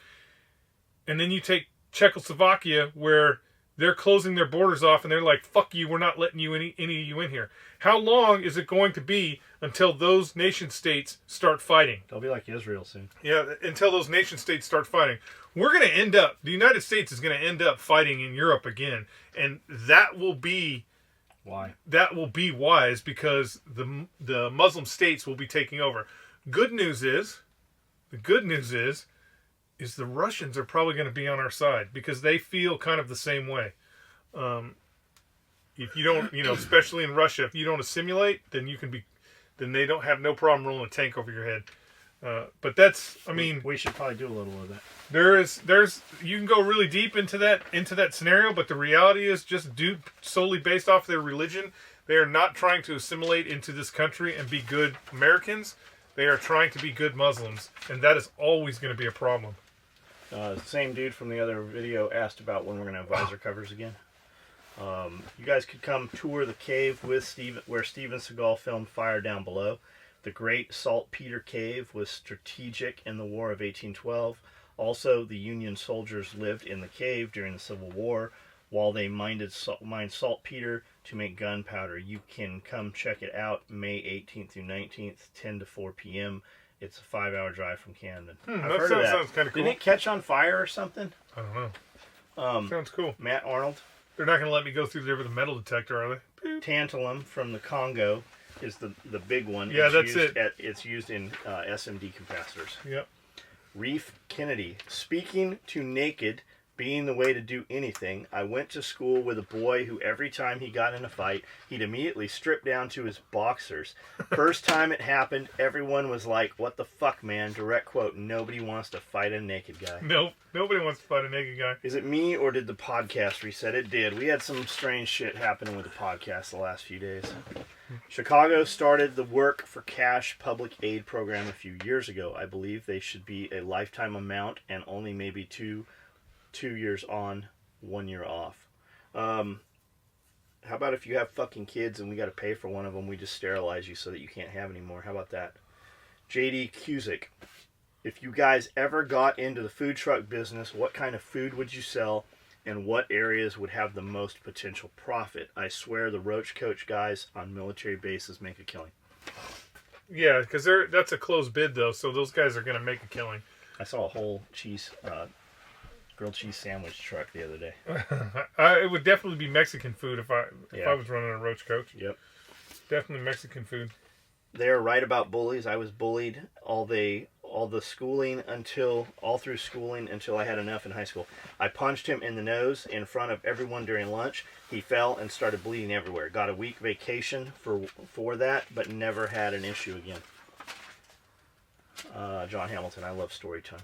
Speaker 2: And then you take Czechoslovakia, where they're closing their borders off, and they're like, fuck you, we're not letting any of you in here. How long is it going to be until those nation states start fighting?
Speaker 1: They'll be like Israel soon.
Speaker 2: Yeah, until those nation states start fighting. The United States is going to end up fighting in Europe again. And that will be...
Speaker 1: Why?
Speaker 2: That will be wise, because the Muslim states will be taking over. The good news is the Russians are probably going to be on our side, because they feel kind of the same way. If you don't, especially in Russia, if you don't assimilate, then they don't have no problem rolling a tank over your head. But that's,
Speaker 1: we should probably do a little of that.
Speaker 2: You can go really deep into that scenario, but the reality is, just solely based off their religion, they are not trying to assimilate into this country and be good Americans. They are trying to be good Muslims, and that is always going to be a problem.
Speaker 1: Same dude from the other video asked about when we're going to have Visor covers again. You guys could come tour the cave where Steven Seagal filmed Fire Down Below. The Great Saltpeter Cave was strategic in the War of 1812. Also, the Union soldiers lived in the cave during the Civil War while they mined saltpeter to make gunpowder. You can come check it out May 18th through 19th, 10 to 4 p.m. It's a 5-hour drive from Camden. I've heard of that.
Speaker 2: Sounds kind of cool.
Speaker 1: Didn't it catch on fire or something?
Speaker 2: I don't know. Sounds cool.
Speaker 1: Matt Arnold.
Speaker 2: They're not going to let me go through there with a metal detector, are they?
Speaker 1: Tantalum from the Congo is the big one.
Speaker 2: Yeah,
Speaker 1: It's used in SMD capacitors.
Speaker 2: Yep.
Speaker 1: Reef Kennedy. Speaking to Naked being the way to do anything. I went to school with a boy who every time he got in a fight, he'd immediately strip down to his boxers. First time it happened, everyone was like, what the fuck, man? Direct quote, nobody wants to fight a naked guy.
Speaker 2: Nope, nobody wants to fight a naked guy.
Speaker 1: Is it me or did the podcast reset? It did. We had some strange shit happening with the podcast the last few days. Chicago started the Work for Cash public aid program a few years ago. I believe they should be a lifetime amount and only maybe two years on, 1 year off. How about if you have fucking kids and we got to pay for one of them, we just sterilize you so that you can't have any more? How about that? JD Cusick, if you guys ever got into the food truck business, what kind of food would you sell and what areas would have the most potential profit? I swear the Roach Coach guys on military bases make a killing.
Speaker 2: Yeah, because that's a closed bid, though, so those guys are going to make a killing.
Speaker 1: I saw a whole grilled cheese sandwich truck the other day.
Speaker 2: It would definitely be Mexican food if I was running a Roach Coach.
Speaker 1: Yep.
Speaker 2: Definitely Mexican food.
Speaker 1: They're right about bullies. I was bullied all through schooling until I had enough in high school. I punched him in the nose in front of everyone during lunch. He fell and started bleeding everywhere. Got a week vacation for that, but never had an issue again. John Hamilton, I love story time.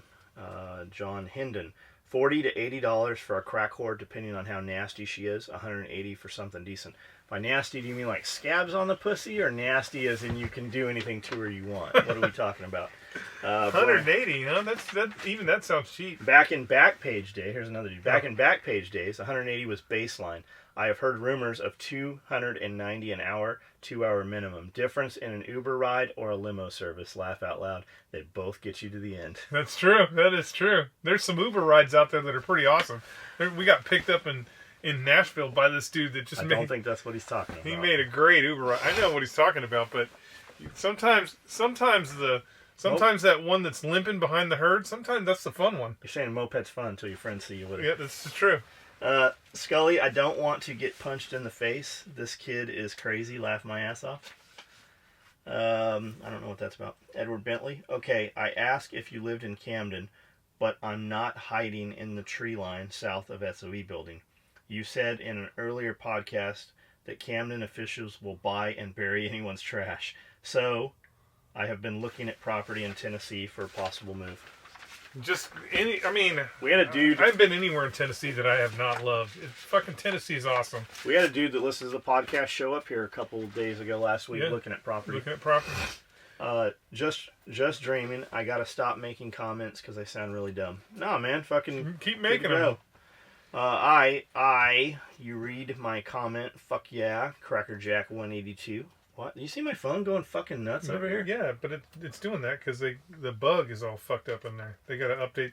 Speaker 1: John Hinden, $40 to $80 for a crack whore, depending on how nasty she is. $180 for something decent. By nasty, do you mean like scabs on the pussy, or nasty as in you can do anything to her you want? What are we talking about?
Speaker 2: 180, huh? That sounds cheap.
Speaker 1: Back in Backpage Day, here's another dude. Back in Backpage days, 180 was baseline. I have heard rumors of 290 an hour, 2 hour minimum. Difference in an Uber ride or a limo service. Laugh out loud. They both get you to the end.
Speaker 2: That's true. That is true. There's some Uber rides out there that are pretty awesome. We got picked up in Nashville by this dude that just
Speaker 1: I don't think that's what he's talking about.
Speaker 2: He made a great Uber ride. I know what he's talking about, but sometimes that one that's limping behind the herd, sometimes that's the fun one.
Speaker 1: You're saying a moped's fun until your friends see you with it.
Speaker 2: Yeah, that's true.
Speaker 1: Skully, I don't want to get punched in the face. This kid is crazy. Laugh my ass off. I don't know what that's about. Edward Bentley. Okay, I asked if you lived in Camden, but I'm not hiding in the tree line south of SOE building. You said in an earlier podcast that Camden officials will buy and bury anyone's trash. So, I have been looking at property in Tennessee for a possible move.
Speaker 2: We had a dude. I've been anywhere in Tennessee that I have not loved. Fucking Tennessee is awesome.
Speaker 1: We had a dude that listens to the podcast show up here a couple of days ago last week looking at property. Just dreaming. I gotta stop making comments because I sound really dumb. No, man, fucking
Speaker 2: keep making them.
Speaker 1: You read my comment. Fuck yeah, Crackerjack 182. What? You see my phone going fucking nuts over here?
Speaker 2: Yeah, but it's doing that because the bug is all fucked up in there. They got to update.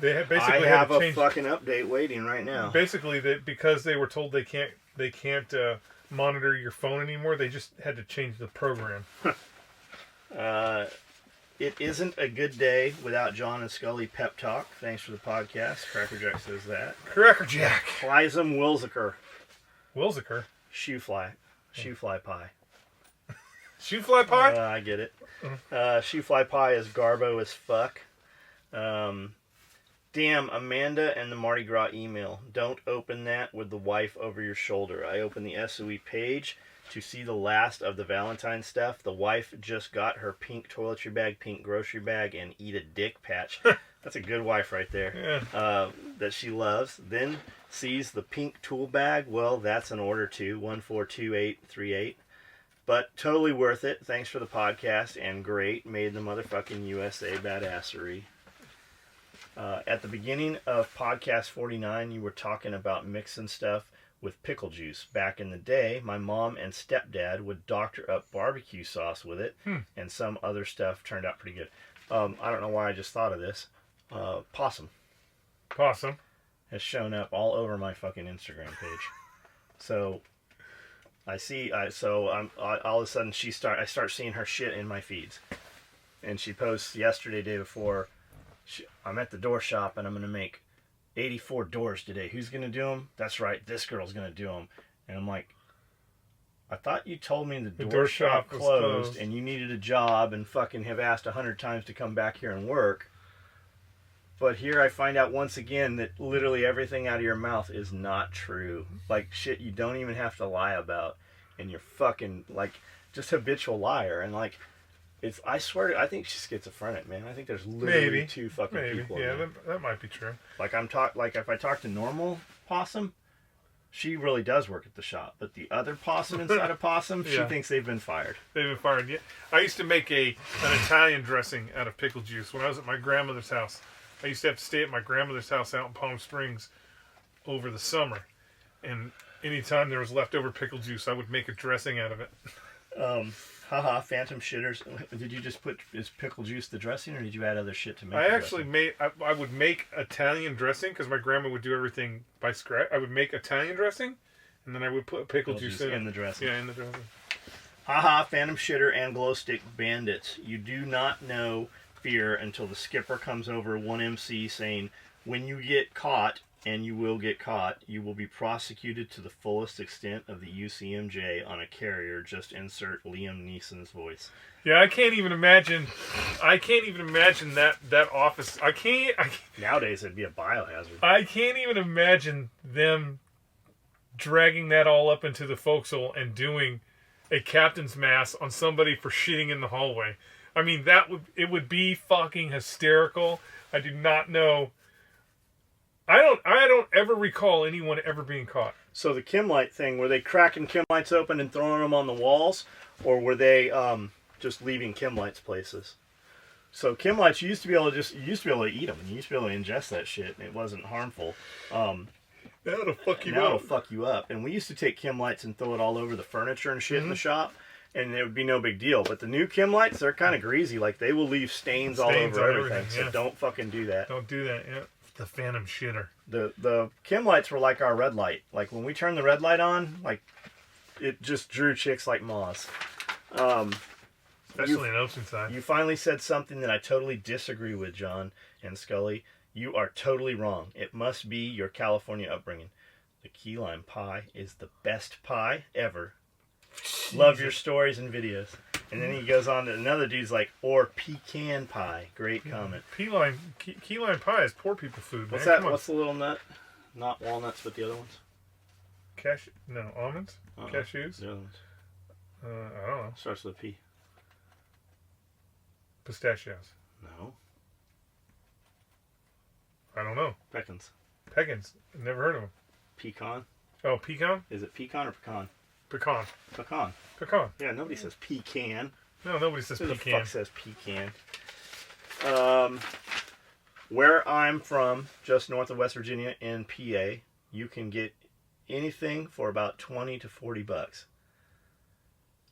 Speaker 2: They have basically
Speaker 1: I have a fucking update waiting right now.
Speaker 2: Basically, because they were told they can't monitor your phone anymore. They just had to change the program.
Speaker 1: It isn't a good day without John and Skully pep talk. Thanks for the podcast. Crackerjack says that.
Speaker 2: Crackerjack.
Speaker 1: Clysum Wilziker.
Speaker 2: Wilziker.
Speaker 1: Shoe fly pie.
Speaker 2: Shoe fly pie?
Speaker 1: I get it. Shoe fly pie is garbo as fuck. Damn, Amanda and the Mardi Gras email. Don't open that with the wife over your shoulder. I opened the SOE page to see the last of the Valentine stuff. The wife just got her pink toiletry bag, pink grocery bag, and eat a dick patch. That's a good wife right there.
Speaker 2: Yeah.
Speaker 1: That she loves. Then sees the pink tool bag. Well, that's an order too. 142838. But totally worth it. Thanks for the podcast and great. Made the motherfucking USA badassery. At the beginning of podcast 49, you were talking about mixing stuff with pickle juice. Back in the day, my mom and stepdad would doctor up barbecue sauce with it, and some other stuff turned out pretty good. I don't know why I just thought of this. Possum.
Speaker 2: Possum
Speaker 1: has shown up all over my fucking Instagram page. So I see. All of a sudden I start seeing her shit in my feeds, and she posts yesterday, day before. I'm at the door shop and I'm gonna make 84 doors today. Who's gonna do them? That's right, this girl's gonna do them. And I'm like, I thought you told me the door shop closed and you needed a job and fucking have asked 100 times to come back here and work. But here I find out once again that literally everything out of your mouth is not true. Like shit you don't even have to lie about. And you're fucking like just habitual liar. And like I swear I think she's schizophrenic, man. I think there's literally two fucking people.
Speaker 2: Yeah, that might be true.
Speaker 1: Like if I talk to normal possum, she really does work at the shop. But the other possum inside of possum, she thinks they've been fired.
Speaker 2: They've been fired. Yeah. I used to make an Italian dressing out of pickle juice when I was at my grandmother's house. I used to have to stay at my grandmother's house out in Palm Springs over the summer. And anytime there was leftover pickle juice, I would make a dressing out of it.
Speaker 1: Haha, phantom shitters. Did you just put is pickle juice the dressing, or did you add other shit to make
Speaker 2: I actually made, I would make Italian dressing because my grandma would do everything by scratch. I would make Italian dressing, and then I would put pickle juice in
Speaker 1: the dressing.
Speaker 2: Yeah, in the dressing.
Speaker 1: Haha, phantom shitter and glow stick bandits. You do not know fear until the skipper comes over 1MC saying, when you get caught, and you will get caught, you will be prosecuted to the fullest extent of the UCMJ on a carrier. Just insert Liam Neeson's voice.
Speaker 2: Yeah, I can't even imagine that office. I can't
Speaker 1: Nowadays it'd be a biohazard.
Speaker 2: I can't even imagine them dragging that all up into the forecastle and doing a captain's mass on somebody for shitting in the hallway. I mean, it would be fucking hysterical. I do not know. I don't ever recall anyone ever being caught.
Speaker 1: So the Kim Light thing, were they cracking Kim Lights open and throwing them on the walls, or were they just leaving Kim Lights places? So Kim Lights, you used to be able to eat them, and you used to be able to ingest that shit, and it wasn't harmful.
Speaker 2: That'll fuck you up.
Speaker 1: Now it'll fuck you up. And we used to take Kim Lights and throw it all over the furniture and shit in the shop, and it would be no big deal. But the new Kim Lights, they're kind of greasy. Like, they will leave stains all over everything. So don't fucking do that.
Speaker 2: Don't do that, yeah. The phantom shitter.
Speaker 1: The Kim Lights were like our red light. Like, when we turned the red light on, like, it just drew chicks like moths.
Speaker 2: Especially in Oceanside.
Speaker 1: You finally said something that I totally disagree with, John and Skully. You are totally wrong. It must be your California upbringing. The key lime pie is the best pie ever. Love your stories and videos. And then he goes on to another dude's like, or pecan pie. Great comment.
Speaker 2: Key lime pie is poor people food,
Speaker 1: What's
Speaker 2: man.
Speaker 1: that? What's the little nut? Not walnuts, but the other ones?
Speaker 2: Almonds? Cashews?
Speaker 1: The other ones.
Speaker 2: I don't know.
Speaker 1: Starts with a P.
Speaker 2: Pistachios.
Speaker 1: No.
Speaker 2: I don't know.
Speaker 1: Pecans.
Speaker 2: Pecans. Never heard of them.
Speaker 1: Pecan.
Speaker 2: Oh, pecan?
Speaker 1: Is it pecan or pecan?
Speaker 2: Pecan.
Speaker 1: Pecan.
Speaker 2: Pecan.
Speaker 1: Yeah, nobody says pecan.
Speaker 2: No, nobody says
Speaker 1: Who
Speaker 2: pecan.
Speaker 1: the fuck says pecan? Where I'm from, just north of West Virginia in PA, you can get anything for about 20 to 40 bucks.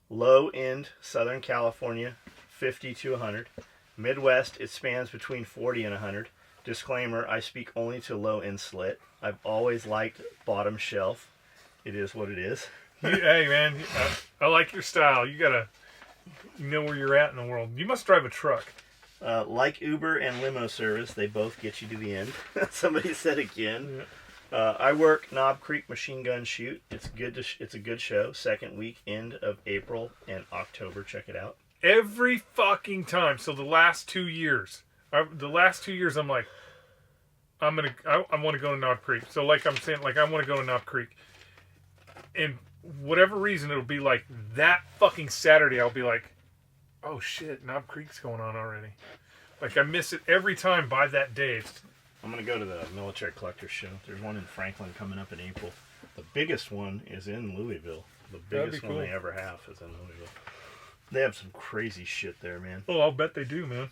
Speaker 1: Low end Southern California, 50 to 100. Midwest, it spans between 40 and 100. Disclaimer, I speak only to low end slit. I've always liked bottom shelf. It is what it is.
Speaker 2: Hey, man, I like your style. You know where you're at in the world. You must drive a truck.
Speaker 1: Like Uber and limo service, they both get you to the end. Somebody said again. Yeah. I work Knob Creek Machine Gun Shoot. It's good. It's a good show. Second weekend of April and October. Check it out.
Speaker 2: Every fucking time. So the last 2 years, I'm like, I want to go to Knob Creek. So like I'm saying, like I want to go to Knob Creek, and whatever reason it'll be like that fucking Saturday. I'll be like, oh shit, Knob Creek's going on already. Like I miss it every time by that day.
Speaker 1: I'm gonna go to the Military Collectors Show. There's one in Franklin coming up in April. The biggest one is in Louisville. The biggest one they ever have is in Louisville. They have some crazy shit there, man.
Speaker 2: Oh, I'll bet they do, man.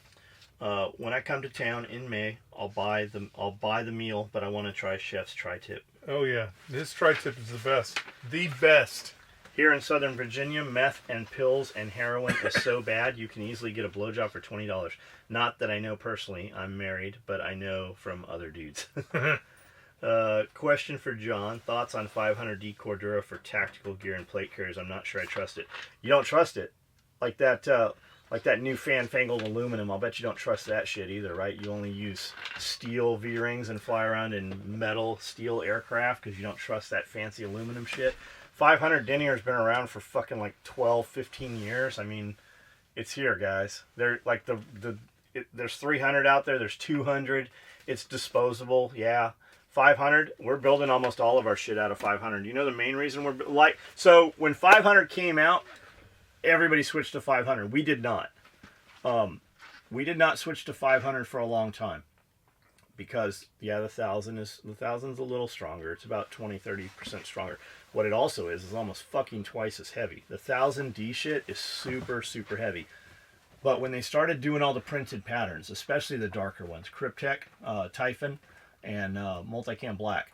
Speaker 1: When I come to town in May, I'll buy the meal, but I want to try Chef's tri-tip.
Speaker 2: Oh yeah, this tri-tip is the best. The best.
Speaker 1: Here in Southern Virginia, meth and pills and heroin is so bad you can easily get a blowjob for $20. Not that I know personally. I'm married, but I know from other dudes. Question for John. Thoughts on 500D Cordura for tactical gear and plate carriers? I'm not sure I trust it. You don't trust it? Like that new fanfangled aluminum. I'll bet you don't trust that shit either, right? You only use steel V-rings and fly around in metal steel aircraft because you don't trust that fancy aluminum shit. 500 Dennier's been around for fucking like 12, 15 years. I mean, it's here, guys. They're like there's 300 out there. There's 200. It's disposable. Yeah. 500. We're building almost all of our shit out of 500. You know the main reason so when 500 came out, everybody switched to 500. We did not. We did not switch to 500 for a long time because the 1000's a little stronger. It's about 20-30% stronger. What it also is almost fucking twice as heavy. The 1000D shit is super heavy. But when they started doing all the printed patterns, especially the darker ones, Cryptek, Typhon, and Multicam Black,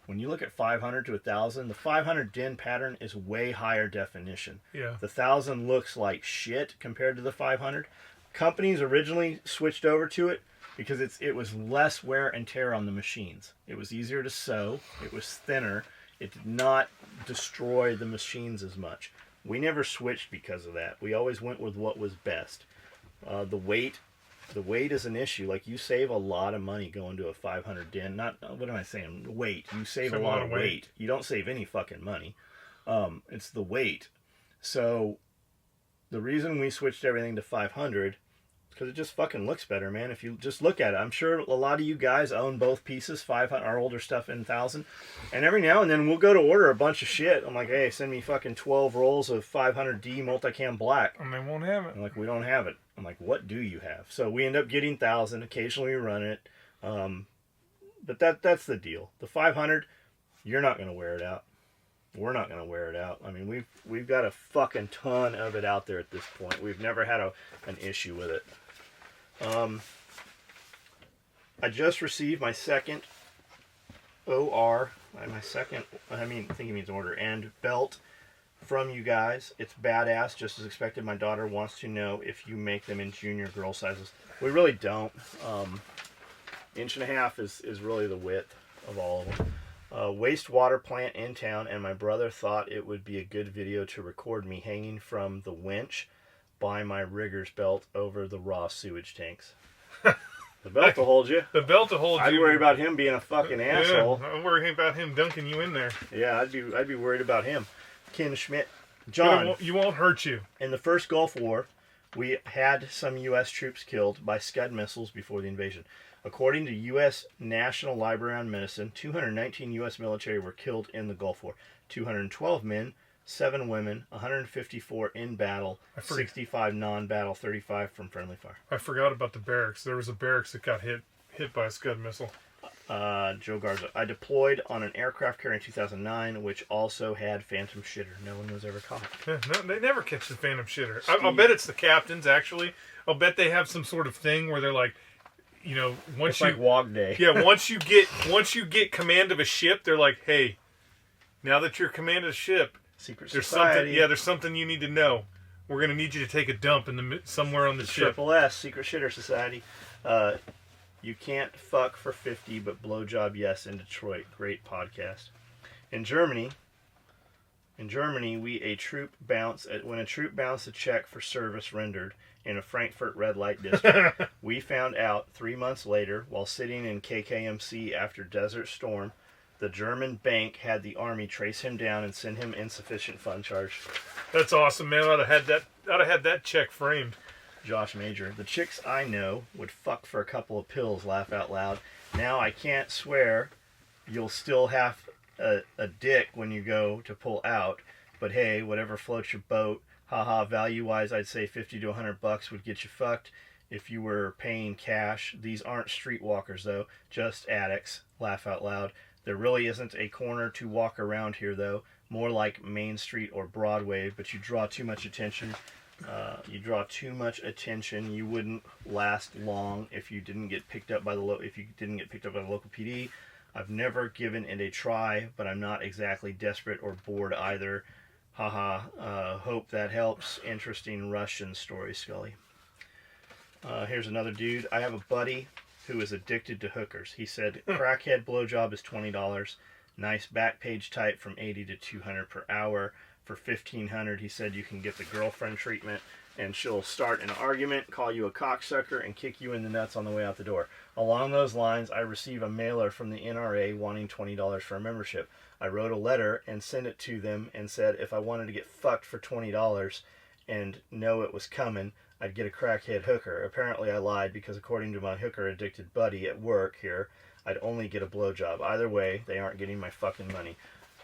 Speaker 1: when you look at 500 to 1000, the 500 DIN pattern is way higher definition.
Speaker 2: Yeah.
Speaker 1: The 1000 looks like shit compared to the 500. Companies originally switched over to it because it was less wear and tear on the machines. It was easier to sew. It was thinner. It did not destroy the machines as much. We never switched because of that. We always went with what was best. The weight is an issue. Like, you save a lot of money going to a 500 DIN. What am I saying? Weight. You save a lot of weight. You don't save any fucking money. It's the weight. So the reason we switched everything to 500 is because it just fucking looks better, man. If you just look at it, I'm sure a lot of you guys own both pieces, 500, our older stuff in 1000. And every now and then we'll go to order a bunch of shit. I'm like, hey, send me fucking 12 rolls of 500D Multicam Black.
Speaker 2: And they won't have it.
Speaker 1: I'm like, we don't have it. I'm like, what do you have? So we end up getting 1000. Occasionally we run it. But that's the deal. The 500, you're not going to wear it out. We're not going to wear it out. I mean, we've got a fucking ton of it out there at this point. We've never had an issue with it. I just received my second OR, I think it means order, and belt from you guys. It's badass, just as expected. My daughter wants to know if you make them in junior girl sizes. We really don't. 1.5 inches is really the width of all of them. Wastewater plant in town, and my brother thought it would be a good video to record me hanging from the winch by my rigger's belt over the raw sewage tanks. The belt will hold you.
Speaker 2: The belt will hold you.
Speaker 1: I'd worry about him being a fucking asshole.
Speaker 2: Yeah, I'm worried about him dunking you in there.
Speaker 1: Yeah, I'd be worried about him. Ken Schmidt. John.
Speaker 2: You won't hurt you.
Speaker 1: In the first Gulf War, we had some U.S. troops killed by Scud missiles before the invasion. According to U.S. National Library on Medicine, 219 U.S. military were killed in the Gulf War. 212 men, 7 women, 154 in battle, 65 non-battle, 35 from friendly fire.
Speaker 2: I forgot about the barracks. There was a barracks that got hit by a Scud missile.
Speaker 1: Joe Garza. I deployed on an aircraft carrier in 2009, which also had phantom shitter. No one was ever caught.
Speaker 2: No, they never catch the phantom shitter. I'll bet it's the captains, actually. I'll bet they have some sort of thing where they're like, you know,
Speaker 1: it's like Wog Day.
Speaker 2: Yeah, once you get command of a ship, they're like, hey, now that you're command of the ship, there's something you need to know. We're gonna need you to take a dump somewhere on the ship.
Speaker 1: Triple S, Secret Shitter Society. You can't fuck for 50, but blowjob yes in Detroit. Great podcast. In Germany, when a troop bounced a check for service rendered in a Frankfurt red light district, we found out 3 months later, while sitting in KKMC after Desert Storm, the German bank had the army trace him down and send him insufficient fund charge.
Speaker 2: That's awesome, man. I'd have had that check framed.
Speaker 1: Josh Major. The chicks I know would fuck for a couple of pills, laugh out loud. Now I can't swear you'll still have a dick when you go to pull out, but hey, whatever floats your boat. Haha, value-wise, I'd say $50 to $100 would get you fucked if you were paying cash. These aren't streetwalkers, though, just addicts. Laugh out loud. There really isn't a corner to walk around here, though. More like Main Street or Broadway, but you draw too much attention. You wouldn't last long if you didn't get picked up by the local PD. I've never given it a try, but I'm not exactly desperate or bored either. Haha. Hope that helps. Interesting Russian story, Skully. Here's another dude. I have a buddy who is addicted to hookers. He said crackhead blowjob is $20. Nice back page type from $80 to $200 per hour. For $1,500, he said you can get the girlfriend treatment, and she'll start an argument, call you a cocksucker, and kick you in the nuts on the way out the door. Along those lines, I receive a mailer from the NRA wanting $20 for a membership. I wrote a letter and sent it to them and said if I wanted to get fucked for $20 and know it was coming, I'd get a crackhead hooker. Apparently I lied because according to my hooker-addicted buddy at work here, I'd only get a blowjob. Either way, they aren't getting my fucking money.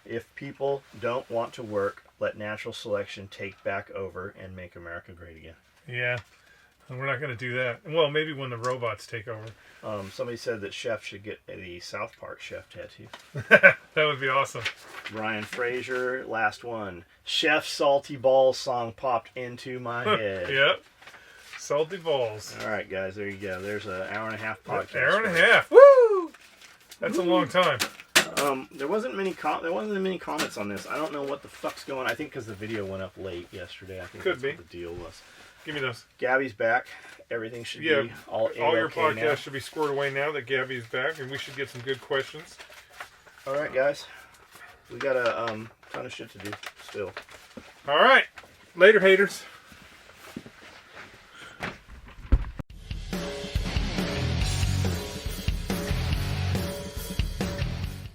Speaker 1: If people don't want to work, let natural selection take back over and make America great again.
Speaker 2: Yeah. And we're not going to do that. Well, maybe when the robots take over.
Speaker 1: Somebody said that Chef should get the South Park Chef tattoo.
Speaker 2: That would be awesome.
Speaker 1: Brian Fraser, last one. Chef Salty Balls song popped into my head.
Speaker 2: Yep. Salty balls.
Speaker 1: All right, guys, there you go. There's an hour and a half podcast.
Speaker 2: Hour and a half. Woo! That's a long time.
Speaker 1: There wasn't many comments on this. I don't know what the fuck's going on. I think because the video went up late yesterday. I think
Speaker 2: Could
Speaker 1: that's
Speaker 2: be.
Speaker 1: what the deal was.
Speaker 2: Give me those.
Speaker 1: Gabby's back. Everything should be
Speaker 2: all your
Speaker 1: okay
Speaker 2: podcasts
Speaker 1: now.
Speaker 2: should be squared away now that Gabby's back, and we should get some good questions.
Speaker 1: All right, guys. We got a ton of shit to do still.
Speaker 2: All right. Later, haters.